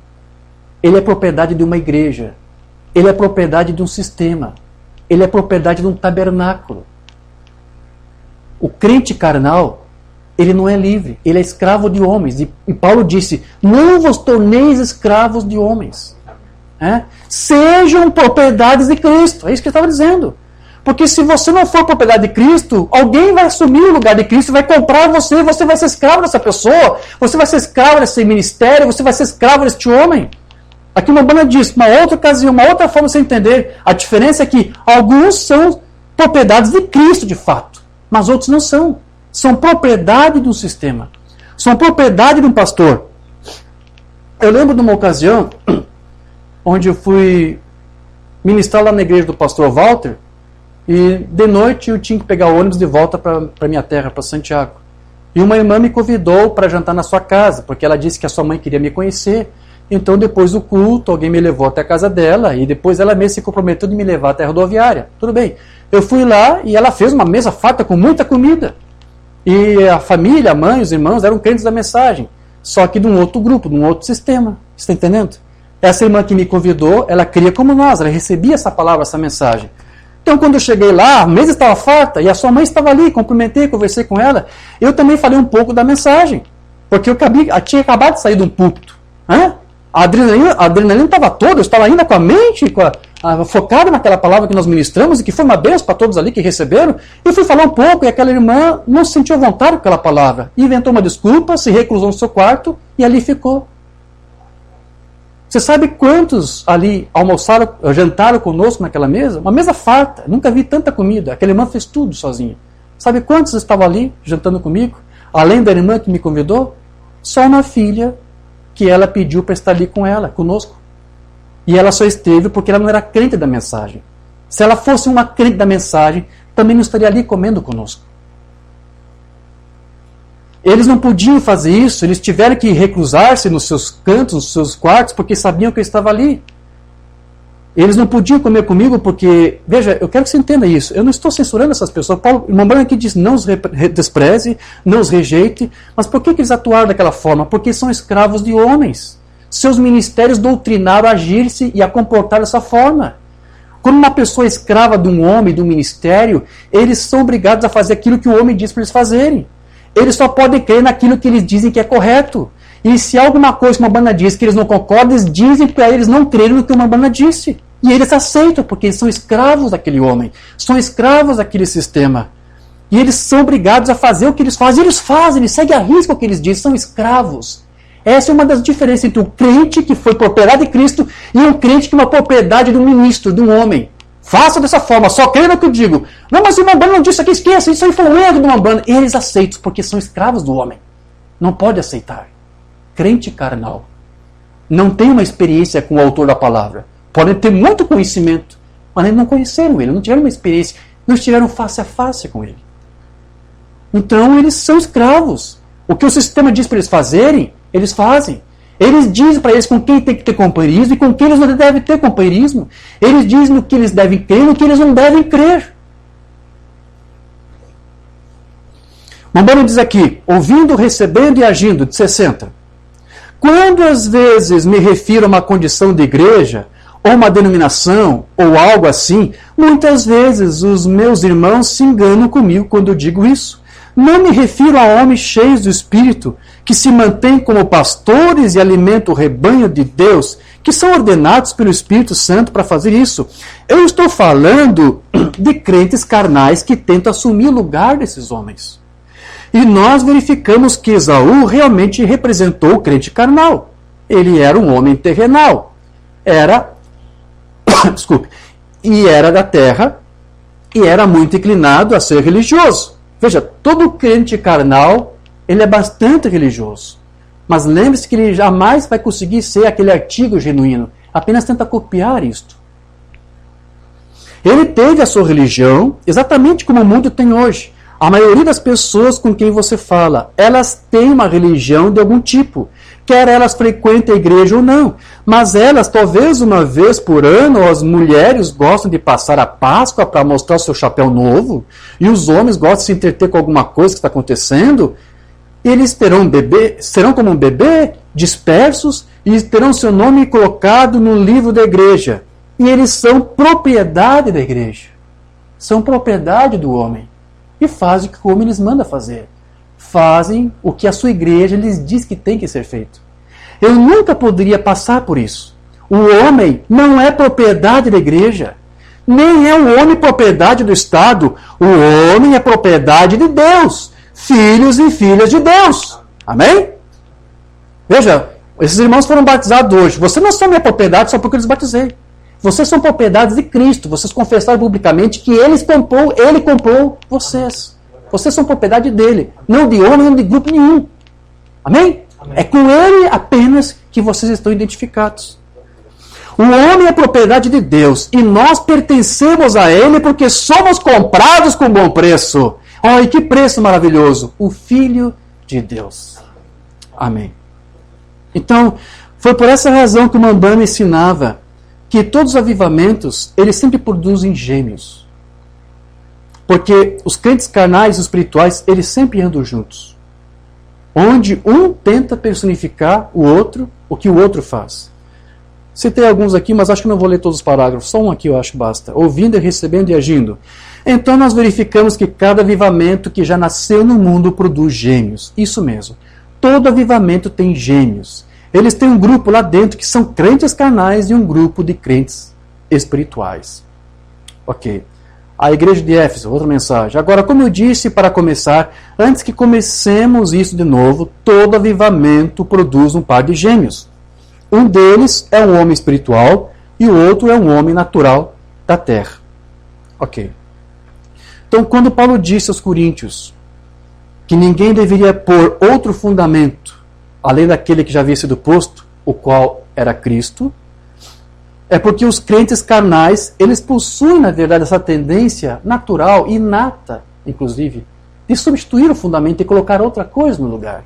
Ele é propriedade de uma igreja. Ele é propriedade de um sistema. Ele é propriedade de um tabernáculo. O crente carnal, ele não é livre. Ele é escravo de homens. E Paulo disse, não vos torneis escravos de homens. Sejam propriedades de Cristo. É isso que ele estava dizendo. Porque se você não for propriedade de Cristo, alguém vai assumir o lugar de Cristo e vai comprar você, você vai ser escravo dessa pessoa, você vai ser escravo desse ministério, você vai ser escravo deste homem. Aqui uma banda diz, uma outra ocasião, uma outra forma de você entender, a diferença é que alguns são propriedades de Cristo de fato, mas outros não são. São propriedade de um sistema, são propriedade de um pastor. Eu lembro de uma ocasião onde eu fui ministrar lá na igreja do pastor Walter, e de noite eu tinha que pegar o ônibus de volta para minha terra, para Santiago. E uma irmã me convidou para jantar na sua casa, porque ela disse que a sua mãe queria me conhecer. Então depois do culto, alguém me levou até a casa dela, e depois ela mesma se comprometeu de me levar até a rodoviária. Tudo bem. Eu fui lá e ela fez uma mesa farta com muita comida. E a família, a mãe, os irmãos eram crentes da mensagem. Só que de um outro grupo, de um outro sistema. Está entendendo? Essa irmã que me convidou, ela cria como nós, ela recebia essa palavra, essa mensagem. Então, quando eu cheguei lá, a mesa estava farta e a sua mãe estava ali, cumprimentei, conversei com ela. Eu também falei um pouco da mensagem, porque eu tinha acabado de sair de um púlpito. A adrenalina estava toda, eu estava ainda com a mente focada naquela palavra que nós ministramos e que foi uma bênção para todos ali que receberam. E fui falar um pouco e aquela irmã não se sentiu à vontade com aquela palavra. Inventou uma desculpa, se reclusou no seu quarto e ali ficou. Você sabe quantos ali almoçaram, jantaram conosco naquela mesa? Uma mesa farta, nunca vi tanta comida. Aquela irmã fez tudo sozinha. Sabe quantos estavam ali jantando comigo? Além da irmã que me convidou, só uma filha que ela pediu para estar ali com ela, conosco. E ela só esteve porque ela não era crente da mensagem. Se ela fosse uma crente da mensagem, também não estaria ali comendo conosco. Eles não podiam fazer isso, eles tiveram que reclusar-se nos seus cantos, nos seus quartos, porque sabiam que eu estava ali. Eles não podiam comer comigo porque, veja, eu quero que você entenda isso, eu não estou censurando essas pessoas. Paulo, irmão Branco aqui diz, não os despreze, não os rejeite, mas por que eles atuaram daquela forma? Porque são escravos de homens. Seus ministérios doutrinaram a agir-se e a comportar dessa forma. Quando uma pessoa é escrava de um homem, de um ministério, eles são obrigados a fazer aquilo que o homem diz para eles fazerem. Eles só podem crer naquilo que eles dizem que é correto. E se alguma coisa que uma banda diz que eles não concordam, eles dizem para eles não crerem no que uma banda disse. E eles aceitam, porque eles são escravos daquele homem. São escravos daquele sistema. E eles são obrigados a fazer o que eles fazem. E eles fazem, eles seguem a risca o que eles dizem, são escravos. Essa é uma das diferenças entre um crente que foi propriedade de Cristo e um crente que é uma propriedade de um ministro, de um homem. Faça dessa forma, só creia no que eu digo. Não, mas o Umbanda não disse aqui, esqueça, isso aí foi um erro do Umbanda. Eles aceitam, porque são escravos do homem. Não pode aceitar. Crente carnal. Não tem uma experiência com o autor da palavra. Podem ter muito conhecimento, mas eles não conheceram ele, não tiveram uma experiência, não estiveram face a face com ele. Então eles são escravos. O que o sistema diz para eles fazerem, eles fazem. Eles dizem para eles com quem tem que ter companheirismo e com quem eles não devem ter companheirismo. Eles dizem no que eles devem crer e no que eles não devem crer. Mambano diz aqui, ouvindo, recebendo e agindo, de 60. Quando às vezes me refiro a uma condição de igreja, ou uma denominação, ou algo assim, muitas vezes os meus irmãos se enganam comigo quando eu digo isso. Não me refiro a homens cheios do Espírito, que se mantêm como pastores e alimentam o rebanho de Deus, que são ordenados pelo Espírito Santo para fazer isso. Eu estou falando de crentes carnais que tentam assumir o lugar desses homens. E nós verificamos que Esaú realmente representou o crente carnal. Ele era um homem terrenal. E era da terra, e era muito inclinado a ser religioso. Veja, todo crente carnal, ele é bastante religioso. Mas lembre-se que ele jamais vai conseguir ser aquele artigo genuíno. Apenas tenta copiar isto. Ele teve a sua religião exatamente como o mundo tem hoje. A maioria das pessoas com quem você fala, elas têm uma religião de algum tipo. Quer elas frequentem a igreja ou não. Mas elas, talvez uma vez por ano, as mulheres gostam de passar a Páscoa para mostrar o seu chapéu novo, e os homens gostam de se entreter com alguma coisa que está acontecendo. Eles serão como um bebê, dispersos, e terão seu nome colocado no livro da igreja. E eles são propriedade da igreja. São propriedade do homem. E fazem o que o homem lhes manda fazer. Fazem o que a sua igreja lhes diz que tem que ser feito. Eu nunca poderia passar por isso. O homem não é propriedade da igreja. Nem é o homem propriedade do Estado. O homem é propriedade de Deus. Filhos e filhas de Deus. Amém? Veja, esses irmãos foram batizados hoje. Você não são minha propriedade só porque eu os batizei. Vocês são propriedades de Cristo. Vocês confessaram publicamente que Ele comprou vocês. Vocês são propriedade dele. Não de homem, não de grupo nenhum. Amém? Amém? É com Ele apenas que vocês estão identificados. O homem é propriedade de Deus. E nós pertencemos a Ele porque somos comprados com bom preço. Olha que preço maravilhoso. O Filho de Deus. Amém. Então, foi por essa razão que o Mambama ensinava que todos os avivamentos, eles sempre produzem gêmeos. Porque os crentes carnais e espirituais, eles sempre andam juntos. Onde um tenta personificar o que o outro faz. Citei alguns aqui, mas acho que não vou ler todos os parágrafos. Só um aqui eu acho basta. Ouvindo e recebendo e agindo. Então nós verificamos que cada avivamento que já nasceu no mundo produz gêmeos. Isso mesmo. Todo avivamento tem gêmeos. Eles têm um grupo lá dentro que são crentes carnais e um grupo de crentes espirituais. Ok. A igreja de Éfeso, outra mensagem. Agora, como eu disse para começar, antes que comecemos isso de novo, todo avivamento produz um par de gêmeos. Um deles é um homem espiritual e o outro é um homem natural da terra. Ok. Então, quando Paulo disse aos coríntios que ninguém deveria pôr outro fundamento além daquele que já havia sido posto, o qual era Cristo, é porque os crentes carnais, eles possuem, na verdade, essa tendência natural, inata, inclusive, de substituir o fundamento e colocar outra coisa no lugar.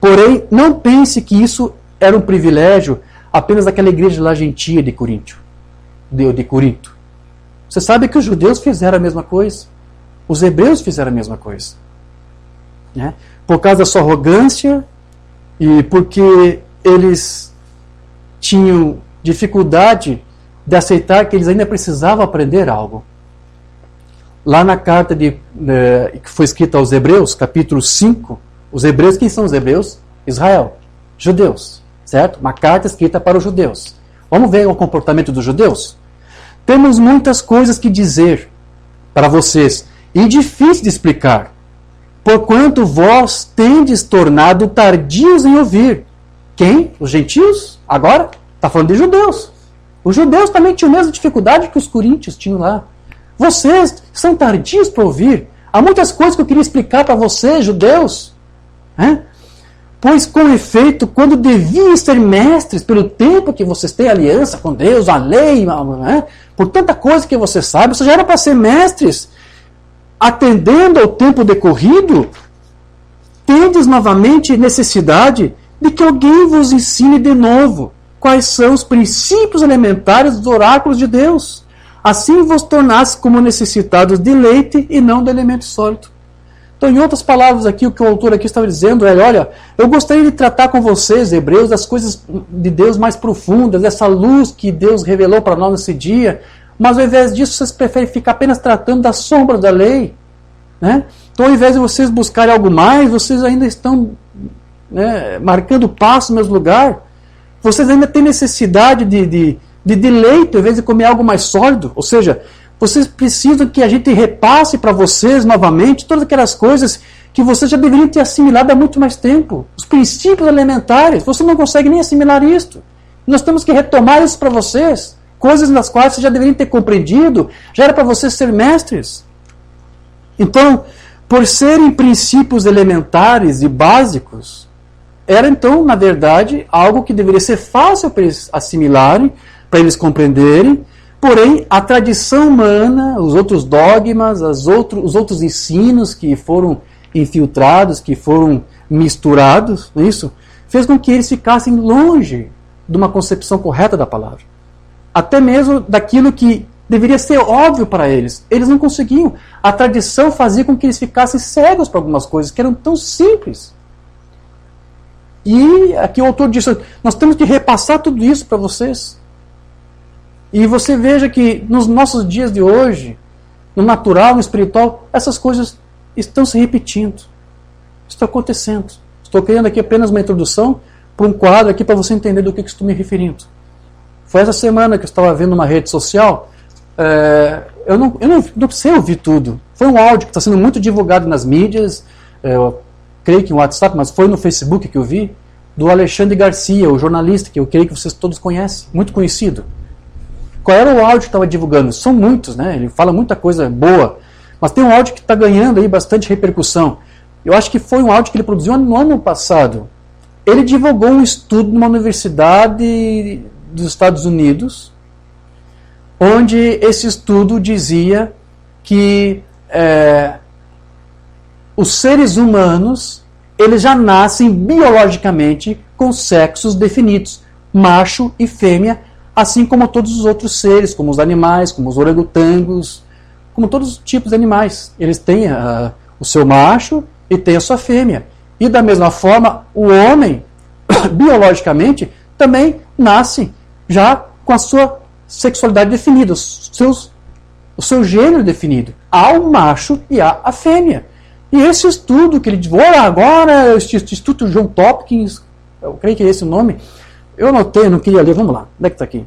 Porém, não pense que isso era um privilégio apenas daquela igreja lá gentia de Corinto. Você sabe que os judeus fizeram a mesma coisa. Os hebreus fizeram a mesma coisa. Né? Por causa da sua arrogância e porque eles tinham dificuldade de aceitar que eles ainda precisavam aprender algo. Lá na carta que foi escrita aos Hebreus, capítulo 5, os hebreus, quem são os hebreus? Israel, judeus, certo? Uma carta escrita para os judeus. Vamos ver o comportamento dos judeus? Temos muitas coisas que dizer para vocês, e difícil de explicar, porquanto vós tendes tornado tardios em ouvir. Quem? Os gentios? Agora? Está falando de judeus. Os judeus também tinham a mesma dificuldade que os coríntios tinham lá. Vocês são tardios para ouvir. Há muitas coisas que eu queria explicar para vocês, judeus. Pois, com efeito, quando deviam ser mestres, pelo tempo que vocês têm aliança com Deus, a lei, por tanta coisa que vocês sabem, vocês já eram para ser mestres. Atendendo ao tempo decorrido, tendes novamente necessidade de que alguém vos ensine de novo quais são os princípios elementares dos oráculos de Deus. Assim vos tornasse como necessitados de leite e não de alimento sólido. Então, em outras palavras aqui, o que o autor aqui estava dizendo é, olha, eu gostaria de tratar com vocês, hebreus, das coisas de Deus mais profundas, dessa luz que Deus revelou para nós nesse dia, mas ao invés disso, vocês preferem ficar apenas tratando da sombra da lei. Né? Então, ao invés de vocês buscarem algo mais, vocês ainda estão marcando passo no mesmo lugar. Vocês ainda têm necessidade de leite, ao invés de comer algo mais sólido. Ou seja, vocês precisam que a gente repasse para vocês novamente todas aquelas coisas que vocês já deveriam ter assimilado há muito mais tempo. Os princípios elementares, vocês não conseguem nem assimilar isto. Nós temos que retomar isso para vocês. Coisas nas quais vocês já deveriam ter compreendido, já era para vocês ser mestres. Então, por serem princípios elementares e básicos, era então, na verdade, algo que deveria ser fácil para eles assimilarem, para eles compreenderem, Porém, a tradição humana, os outros dogmas, os outros ensinos que foram infiltrados, que foram misturados, não é isso? Fez com que eles ficassem longe de uma concepção correta da palavra. Até mesmo daquilo que deveria ser óbvio para eles. Eles não conseguiam. A tradição fazia com que eles ficassem cegos para algumas coisas que eram tão simples. E aqui o autor disse, nós temos que repassar tudo isso para vocês. E você veja que nos nossos dias de hoje, no natural, no espiritual, essas coisas estão se repetindo. Está acontecendo. Estou criando aqui apenas uma introdução para um quadro aqui para você entender do que estou me referindo. Foi essa semana que eu estava vendo uma rede social. Eu não sei ouvir tudo. Foi um áudio que está sendo muito divulgado nas mídias. Eu creio que no WhatsApp, mas foi no Facebook que eu vi, do Alexandre Garcia, o jornalista, que eu creio que vocês todos conhecem, muito conhecido. Qual era o áudio que estava divulgando? São muitos, né? Ele fala muita coisa boa, mas tem um áudio que está ganhando aí bastante repercussão. Eu acho que foi um áudio que ele produziu no ano passado. Ele divulgou um estudo numa universidade dos Estados Unidos, onde esse estudo dizia que os seres humanos eles já nascem biologicamente com sexos definidos, macho e fêmea, assim como todos os outros seres, como os animais, como os orangotangos, como todos os tipos de animais. Eles têm o seu macho e têm a sua fêmea. E da mesma forma, o homem, biologicamente, também nasce já com a sua sexualidade definida, o seu gênero definido. Há o macho e há a fêmea. E esse estudo que ele divulgou agora, o Instituto John Hopkins, eu creio que é esse o nome, eu anotei, não queria ler, vamos lá, onde é que está aqui?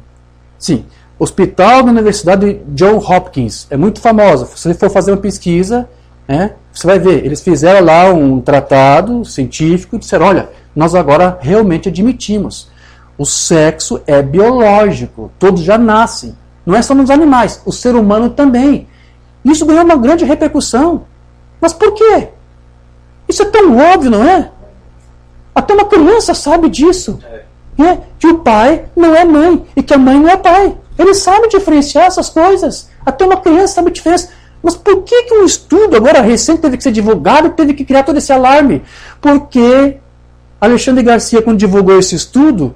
Sim, Hospital da Universidade John Hopkins, é muito famosa, se você for fazer uma pesquisa, você vai ver, eles fizeram lá um tratado científico e disseram, olha, nós agora realmente admitimos, o sexo é biológico, todos já nascem, não é só nos animais, o ser humano também. Isso ganhou uma grande repercussão. Mas por quê? Isso é tão óbvio, não é? Até uma criança sabe disso. Que o pai não é mãe e que a mãe não é pai. Ele sabe diferenciar essas coisas. Até uma criança sabe a diferença. Mas por que um estudo agora recente teve que ser divulgado e teve que criar todo esse alarme? Porque Alexandre Garcia, quando divulgou esse estudo,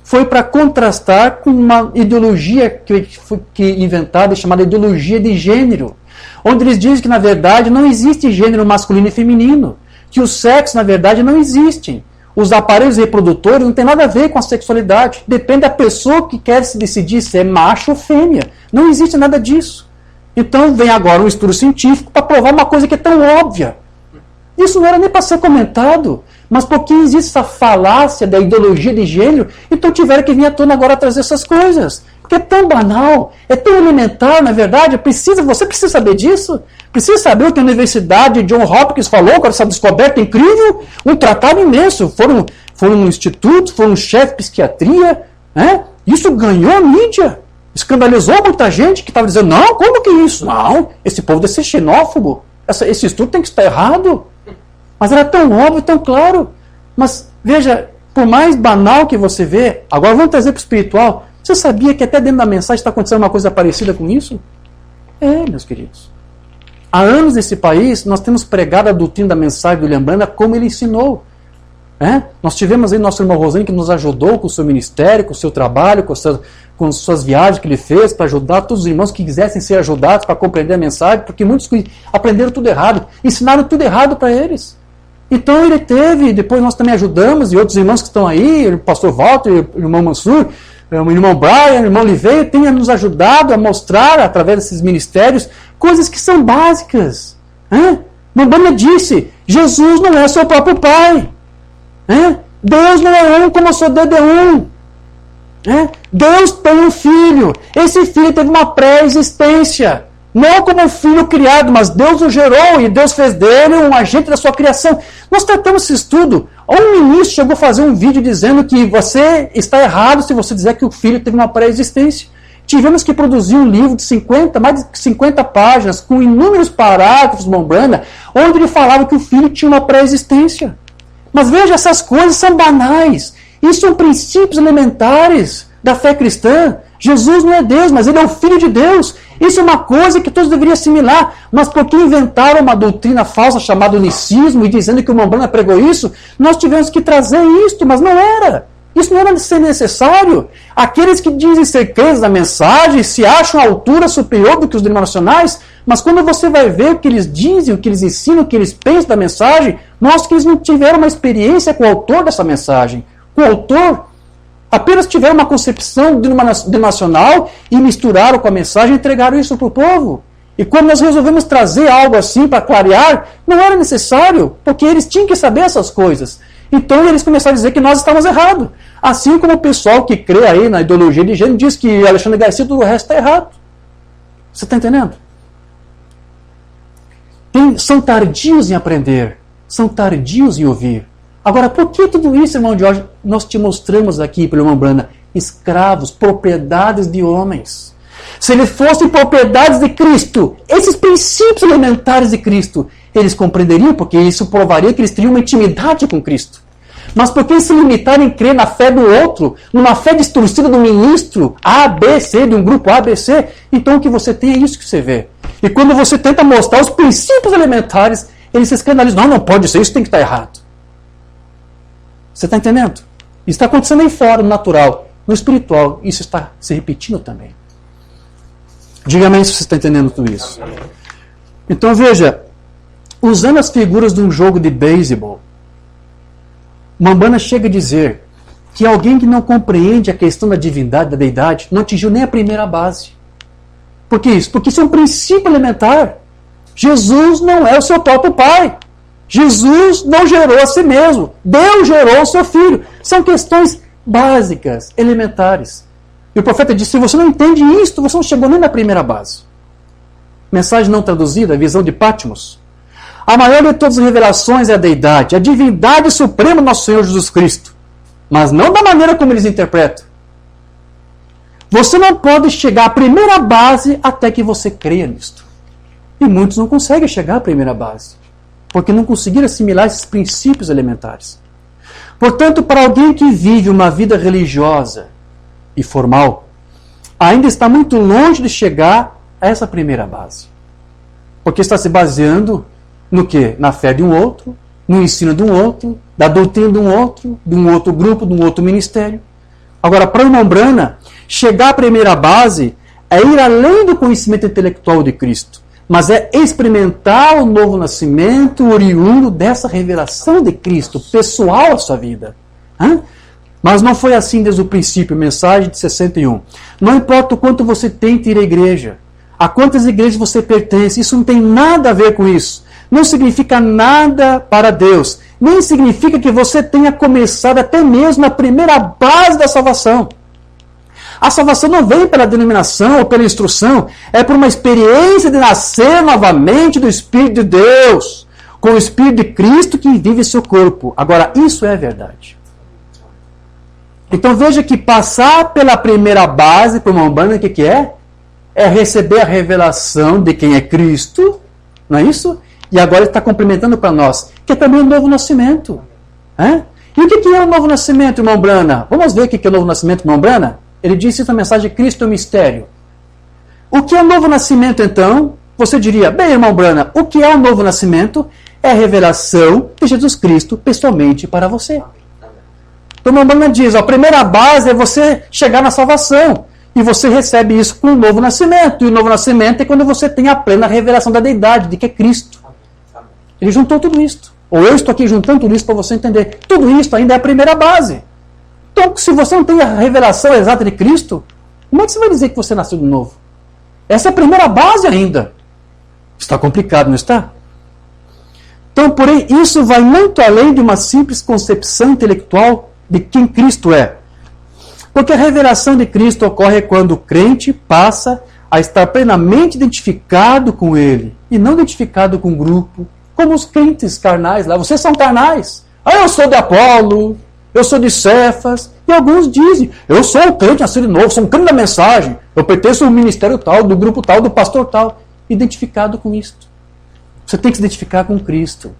foi para contrastar com uma ideologia que foi inventada, chamada ideologia de gênero, onde eles dizem que, na verdade, não existe gênero masculino e feminino, que o sexo, na verdade, não existe. Os aparelhos reprodutores não tem nada a ver com a sexualidade. Depende da pessoa que quer se decidir se é macho ou fêmea. Não existe nada disso. Então vem agora um estudo científico para provar uma coisa que é tão óbvia. Isso não era nem para ser comentado, mas porque existe essa falácia da ideologia de gênero, então tiveram que vir à tona agora trazer essas coisas. Porque é tão banal, é tão elementar, na verdade, você precisa saber disso. Precisa saber o que a Universidade John Hopkins falou, com essa descoberta incrível, um tratado imenso. Foram um instituto, foram um chefe de psiquiatria, Isso ganhou a mídia. Escandalizou muita gente que estava dizendo, não, como que é isso? Não, esse povo deve ser xenófobo. Esse estudo tem que estar errado. Mas era tão óbvio, tão claro. Mas, veja, por mais banal que você vê, agora vamos trazer para o espiritual. Você sabia que até dentro da mensagem está acontecendo uma coisa parecida com isso? Meus queridos. Há anos nesse país, nós temos pregado a doutrina da mensagem do William Branham como ele ensinou. Nós tivemos aí nosso irmão Rosane que nos ajudou com o seu ministério, com o seu trabalho, com as suas viagens que ele fez para ajudar todos os irmãos que quisessem ser ajudados para compreender a mensagem, porque muitos aprenderam tudo errado, ensinaram tudo errado para eles. Então ele teve, depois nós também ajudamos, e outros irmãos que estão aí, o pastor Walter, o irmão Mansur, o irmão Brian, o irmão Oliveira, tem nos ajudado a mostrar, através desses ministérios, coisas que são básicas. Mbanda disse, Jesus não é seu próprio pai. Deus não é um como eu sou Deus é um. Deus tem um filho. Esse filho teve uma pré-existência. Não como um filho criado, mas Deus o gerou e Deus fez dele um agente da sua criação. Nós tratamos esse estudo. Um ministro chegou a fazer um vídeo dizendo que você está errado se você dizer que o filho teve uma pré-existência. Tivemos que produzir um livro de mais de 50 páginas, com inúmeros parágrafos, Mombrana, onde ele falava que o filho tinha uma pré-existência. Mas veja, essas coisas são banais. Isso são princípios elementares da fé cristã. Jesus não é Deus, mas ele é o Filho de Deus. Isso é uma coisa que todos deveriam assimilar. Mas porque inventaram uma doutrina falsa chamada unicismo e dizendo que o Mombrana pregou isso, nós tivemos que trazer isto, mas não era. Isso não era ser necessário. Aqueles que dizem ser crentes da mensagem se acham à altura superior do que os denominacionais, mas quando você vai ver o que eles dizem, o que eles ensinam, o que eles pensam da mensagem, mostra que eles não tiveram uma experiência com o autor dessa mensagem. O autor apenas tiveram uma concepção denominacional e misturaram com a mensagem e entregaram isso para o povo. E quando nós resolvemos trazer algo assim para clarear, não era necessário, porque eles tinham que saber essas coisas. Então eles começaram a dizer que nós estávamos errados. Assim como o pessoal que crê aí na ideologia de gênero diz que Alexandre Garcia tudo o resto está errado. Você está entendendo? São tardios em aprender, são tardios em ouvir. Agora, por que tudo isso, irmão Jorge, nós te mostramos aqui pelo irmão Brana? Escravos, propriedades de homens. Se eles fossem propriedades de Cristo, esses princípios elementares de Cristo, eles compreenderiam, porque isso provaria que eles teriam uma intimidade com Cristo. Mas porque eles se limitaram em crer na fé do outro, numa fé distorcida do ministro A, B, C, de um grupo A, B, C, então o que você tem é isso que você vê. E quando você tenta mostrar os princípios elementares, eles se escandalizam. Não pode ser, isso tem que estar errado. Você está entendendo? Isso está acontecendo aí fora, no natural. No espiritual, isso está se repetindo também. Diga-me se você está entendendo tudo isso. Então veja, usando as figuras de um jogo de beisebol, Mombrana chega a dizer que alguém que não compreende a questão da divindade, da deidade, não atingiu nem a primeira base. Por que isso? Porque isso é um princípio elementar. Jesus não é o seu próprio pai. Jesus não gerou a si mesmo. Deus gerou o seu filho. São questões básicas, elementares. E o profeta disse, se você não entende isto, você não chegou nem na primeira base. Mensagem não traduzida, visão de Patmos. A maior de todas as revelações é a deidade, a divindade suprema do nosso Senhor Jesus Cristo. Mas não da maneira como eles interpretam. Você não pode chegar à primeira base até que você creia nisto. E muitos não conseguem chegar à primeira base, porque não conseguiram assimilar esses princípios elementares. Portanto, para alguém que vive uma vida religiosa e formal, ainda está muito longe de chegar a essa primeira base. Porque está se baseando no quê? Na fé de um outro, no ensino de um outro, da doutrina de um outro grupo, de um outro ministério. Agora, para o irmão Brana, chegar à primeira base é ir além do conhecimento intelectual de Cristo, mas é experimentar o novo nascimento oriundo dessa revelação de Cristo, pessoal à sua vida. Mas não foi assim desde o princípio, mensagem de 61. Não importa o quanto você tente ir à igreja, a quantas igrejas você pertence, isso não tem nada a ver com isso. Não significa nada para Deus. Nem significa que você tenha começado até mesmo a primeira base da salvação. A salvação não vem pela denominação ou pela instrução, é por uma experiência de nascer novamente do Espírito de Deus, com o Espírito de Cristo que vive em seu corpo. Agora, isso é verdade. Então veja que passar pela primeira base para uma Umbanda, o que é? É receber a revelação de quem é Cristo, não é isso? E agora ele está complementando para nós, que é também o novo nascimento. E o que é o novo nascimento, irmão Brana? Vamos ver o que é o novo nascimento, irmão Brana? Ele disse na mensagem, Cristo é o mistério. O que é o novo nascimento, então? Você diria, bem, irmão Brana, o que é o novo nascimento? É a revelação de Jesus Cristo pessoalmente para você. Então, o irmão Brana diz, a primeira base é você chegar na salvação. E você recebe isso com o novo nascimento. E o novo nascimento é quando você tem a plena revelação da deidade, de que é Cristo. Ele juntou tudo isso. Ou eu estou aqui juntando tudo isso para você entender. Tudo isso ainda é a primeira base. Então, se você não tem a revelação exata de Cristo, como é que você vai dizer que você nasceu de novo? Essa é a primeira base ainda. Está complicado, não está? Então, porém, isso vai muito além de uma simples concepção intelectual de quem Cristo é. Porque a revelação de Cristo ocorre quando o crente passa a estar plenamente identificado com Ele, e não identificado com o grupo, como os crentes carnais lá. Vocês são carnais. Eu sou de Apolo, eu sou de Cefas, e alguns dizem, eu sou o crente nascido de novo, sou um crente da mensagem, eu pertenço ao ministério tal, do grupo tal, do pastor tal, identificado com isto. Você tem que se identificar com Cristo.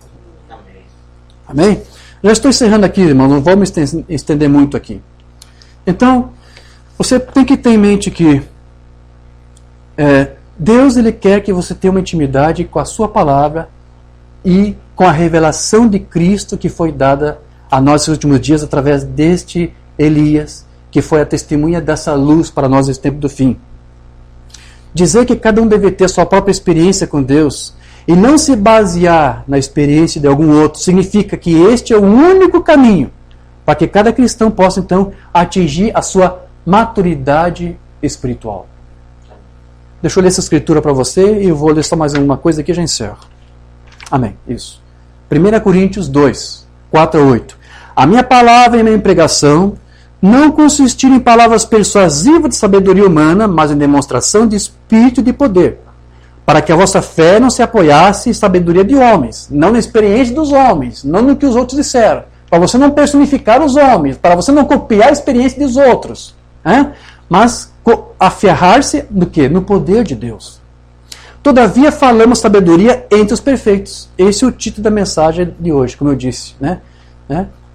Amém? Já estou encerrando aqui, irmão, não vou me estender muito aqui. Então, Você tem que ter em mente que Deus ele quer que você tenha uma intimidade com a sua palavra e com a revelação de Cristo que foi dada a nós nos últimos dias através deste Elias, que foi a testemunha dessa luz para nós nesse tempo do fim. Dizer que cada um deve ter a sua própria experiência com Deus e não se basear na experiência de algum outro significa que este é o único caminho para que cada cristão possa então atingir a sua maturidade espiritual. Deixa eu ler essa escritura para você e eu vou ler só mais uma coisa aqui e já encerro. Amém. Isso. 1 Coríntios 2, 4 a 8. A minha palavra e a minha pregação não consistiram em palavras persuasivas de sabedoria humana, mas em demonstração de espírito e de poder, para que a vossa fé não se apoiasse em sabedoria de homens, não na experiência dos homens, não no que os outros disseram, para você não personificar os homens, para você não copiar a experiência dos outros, mas aferrar-se no quê? No poder de Deus. Todavia falamos sabedoria entre os perfeitos. Esse é o título da mensagem de hoje, como eu disse,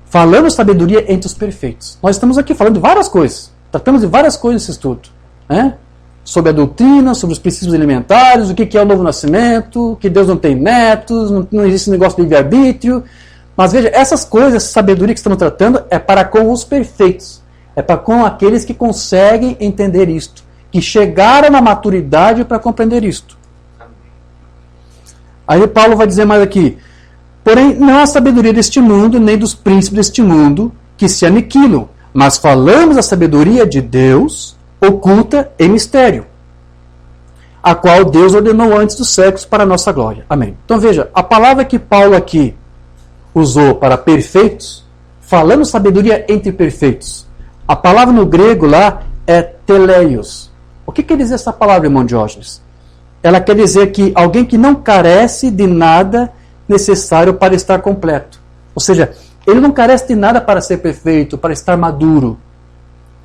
Falamos sabedoria entre os perfeitos. Nós estamos aqui falando de várias coisas. Tratamos de várias coisas nesse estudo. Sobre a doutrina, sobre os princípios elementares, o que é o novo nascimento, que Deus não tem netos, não existe negócio de livre-arbítrio. Mas veja, essas coisas, essa sabedoria que estamos tratando é para com os perfeitos. É para com aqueles que conseguem entender isto. Que chegaram na maturidade para compreender isto. Aí Paulo vai dizer mais aqui. Porém, não há sabedoria deste mundo, nem dos príncipes deste mundo, que se aniquilam, mas falamos a sabedoria de Deus, oculta em mistério, a qual Deus ordenou antes dos séculos para a nossa glória. Amém. Então veja, a palavra que Paulo aqui usou para perfeitos, falando sabedoria entre perfeitos, a palavra no grego lá é teleios. O que quer dizer essa palavra, irmão Diógenes? Ela quer dizer que alguém que não carece de nada necessário para estar completo. Ou seja, ele não carece de nada para ser perfeito, para estar maduro.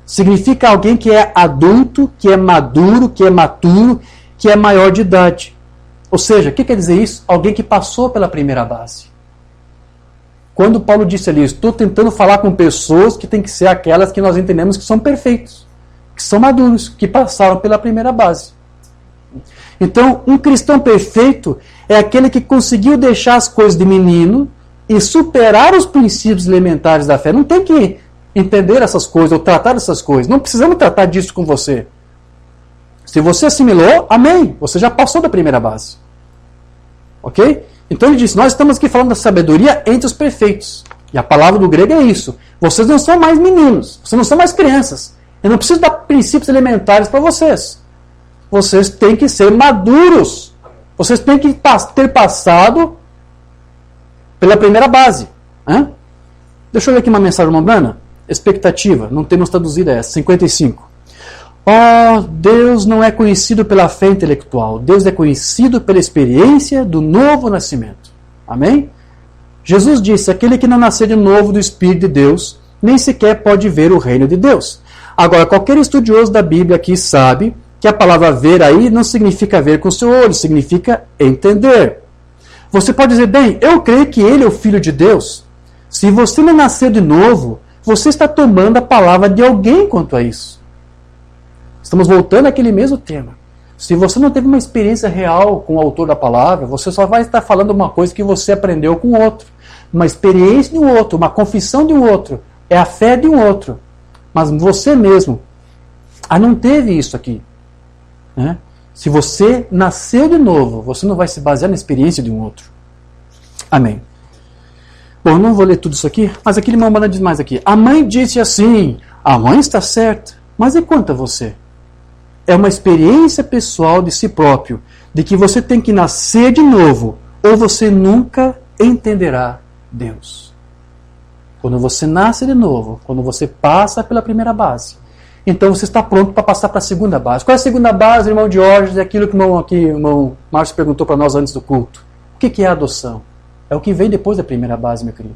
Significa alguém que é adulto, que é maduro, que é maturo, que é maior de idade. Ou seja, o que quer dizer isso? Alguém que passou pela primeira base. Quando Paulo disse ali, estou tentando falar com pessoas que têm que ser aquelas que nós entendemos que são perfeitos, que são maduros, que passaram pela primeira base. Então, um cristão perfeito é aquele que conseguiu deixar as coisas de menino e superar os princípios elementares da fé. Não tem que entender essas coisas ou tratar essas coisas. Não precisamos tratar disso com você. Se você assimilou, amém. Você já passou da primeira base. Ok? Então ele disse, nós estamos aqui falando da sabedoria entre os perfeitos. E a palavra do grego é isso. Vocês não são mais meninos. Vocês não são mais crianças. Eu não preciso dar princípios elementares para vocês. Vocês têm que ser maduros. Vocês têm que ter passado pela primeira base. Deixa eu ler aqui uma mensagem mundana. Expectativa, não temos traduzido essa. 55. Deus não é conhecido pela fé intelectual. Deus é conhecido pela experiência do novo nascimento. Amém? Jesus disse, aquele que não nascer de novo do Espírito de Deus, nem sequer pode ver o reino de Deus. Agora, qualquer estudioso da Bíblia aqui sabe que a palavra ver aí não significa ver com o seu olho, significa entender. Você pode dizer, bem, eu creio que ele é o Filho de Deus. Se você não nascer de novo, você está tomando a palavra de alguém quanto a isso. Estamos voltando àquele mesmo tema. Se você não teve uma experiência real com o autor da palavra, você só vai estar falando uma coisa que você aprendeu com o outro. Uma experiência de um outro, uma confissão de um outro. É a fé de um outro. Mas você mesmo não teve isso aqui. Se você nasceu de novo, você não vai se basear na experiência de um outro. Amém. Bom, não vou ler tudo isso aqui, mas aquele irmão diz mais aqui. A mãe disse assim, a mãe está certa, mas e quanto a você? É uma experiência pessoal de si próprio, de que você tem que nascer de novo, ou você nunca entenderá Deus. Quando você nasce de novo, quando você passa pela primeira base, então você está pronto para passar para a segunda base. Qual é a segunda base, irmão Diógenes? É aquilo que o irmão Márcio perguntou para nós antes do culto. O que é a adoção? É o que vem depois da primeira base, meu querido.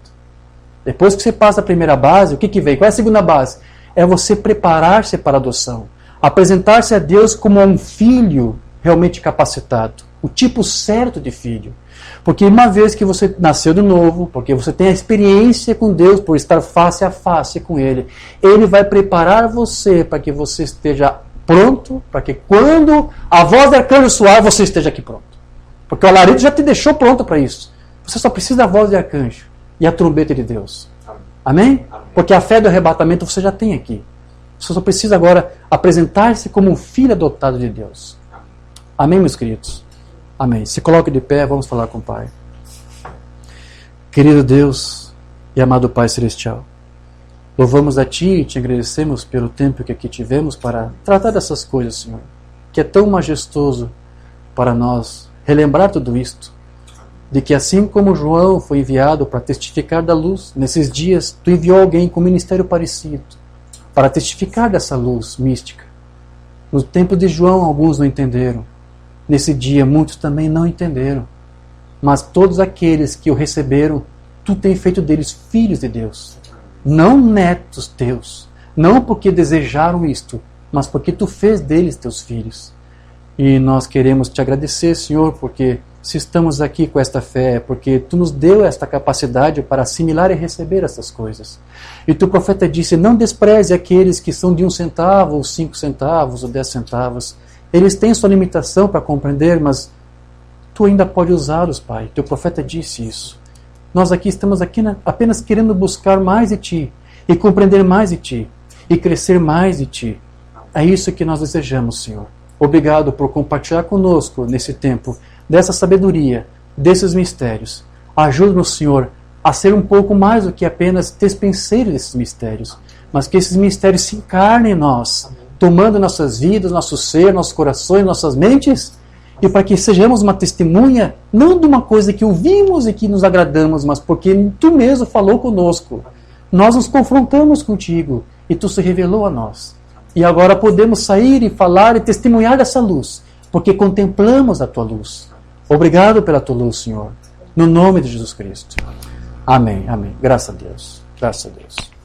Depois que você passa a primeira base, o que vem? Qual é a segunda base? É você preparar-se para a adoção. Apresentar-se a Deus como um filho realmente capacitado. O tipo certo de filho. Porque uma vez que você nasceu de novo, porque você tem a experiência com Deus, por estar face a face com Ele, Ele vai preparar você para que você esteja pronto, para que quando a voz do arcanjo soar, você esteja aqui pronto. Porque o alarido já te deixou pronto para isso. Você só precisa da voz de arcanjo e a trombeta de Deus. Amém? Porque a fé do arrebatamento você já tem aqui. Você só precisa agora apresentar-se como um filho adotado de Deus. Amém, meus queridos? Amém. Se coloque de pé, vamos falar com o Pai. Querido Deus e amado Pai Celestial, louvamos a Ti e Te agradecemos pelo tempo que aqui tivemos para tratar dessas coisas, Senhor, que é tão majestoso para nós relembrar tudo isto, de que assim como João foi enviado para testificar da luz, nesses dias Tu enviou alguém com um ministério parecido, para testificar dessa luz mística. No tempo de João, alguns não entenderam. Nesse dia, muitos também não entenderam. Mas todos aqueles que o receberam, Tu tem feito deles filhos de Deus. Não netos teus. Não porque desejaram isto, mas porque Tu fez deles teus filhos. E nós queremos Te agradecer, Senhor, porque se estamos aqui com esta fé, porque Tu nos deu esta capacidade para assimilar e receber essas coisas. E Tu, profeta, disse, não despreze aqueles que são de 1 centavo, ou 5 centavos, ou 10 centavos. Eles têm sua limitação para compreender, mas Tu ainda pode usá-los, Pai. Teu profeta disse isso. Nós aqui estamos apenas querendo buscar mais de Ti, e compreender mais de Ti, e crescer mais de Ti. É isso que nós desejamos, Senhor. Obrigado por compartilhar conosco nesse tempo dessa sabedoria, desses mistérios. Ajuda-nos, Senhor, a ser um pouco mais do que apenas despenseiros desses mistérios, mas que esses mistérios se encarnem em nós, tomando nossas vidas, nosso ser, nossos corações, nossas mentes, e para que sejamos uma testemunha, não de uma coisa que ouvimos e que nos agradamos, mas porque Tu mesmo falou conosco. Nós nos confrontamos contigo e Tu se revelou a nós. E agora podemos sair e falar e testemunhar dessa luz, porque contemplamos a Tua luz. Obrigado pela Tua luz, Senhor. No nome de Jesus Cristo. Amém, amém. Graças a Deus. Graças a Deus.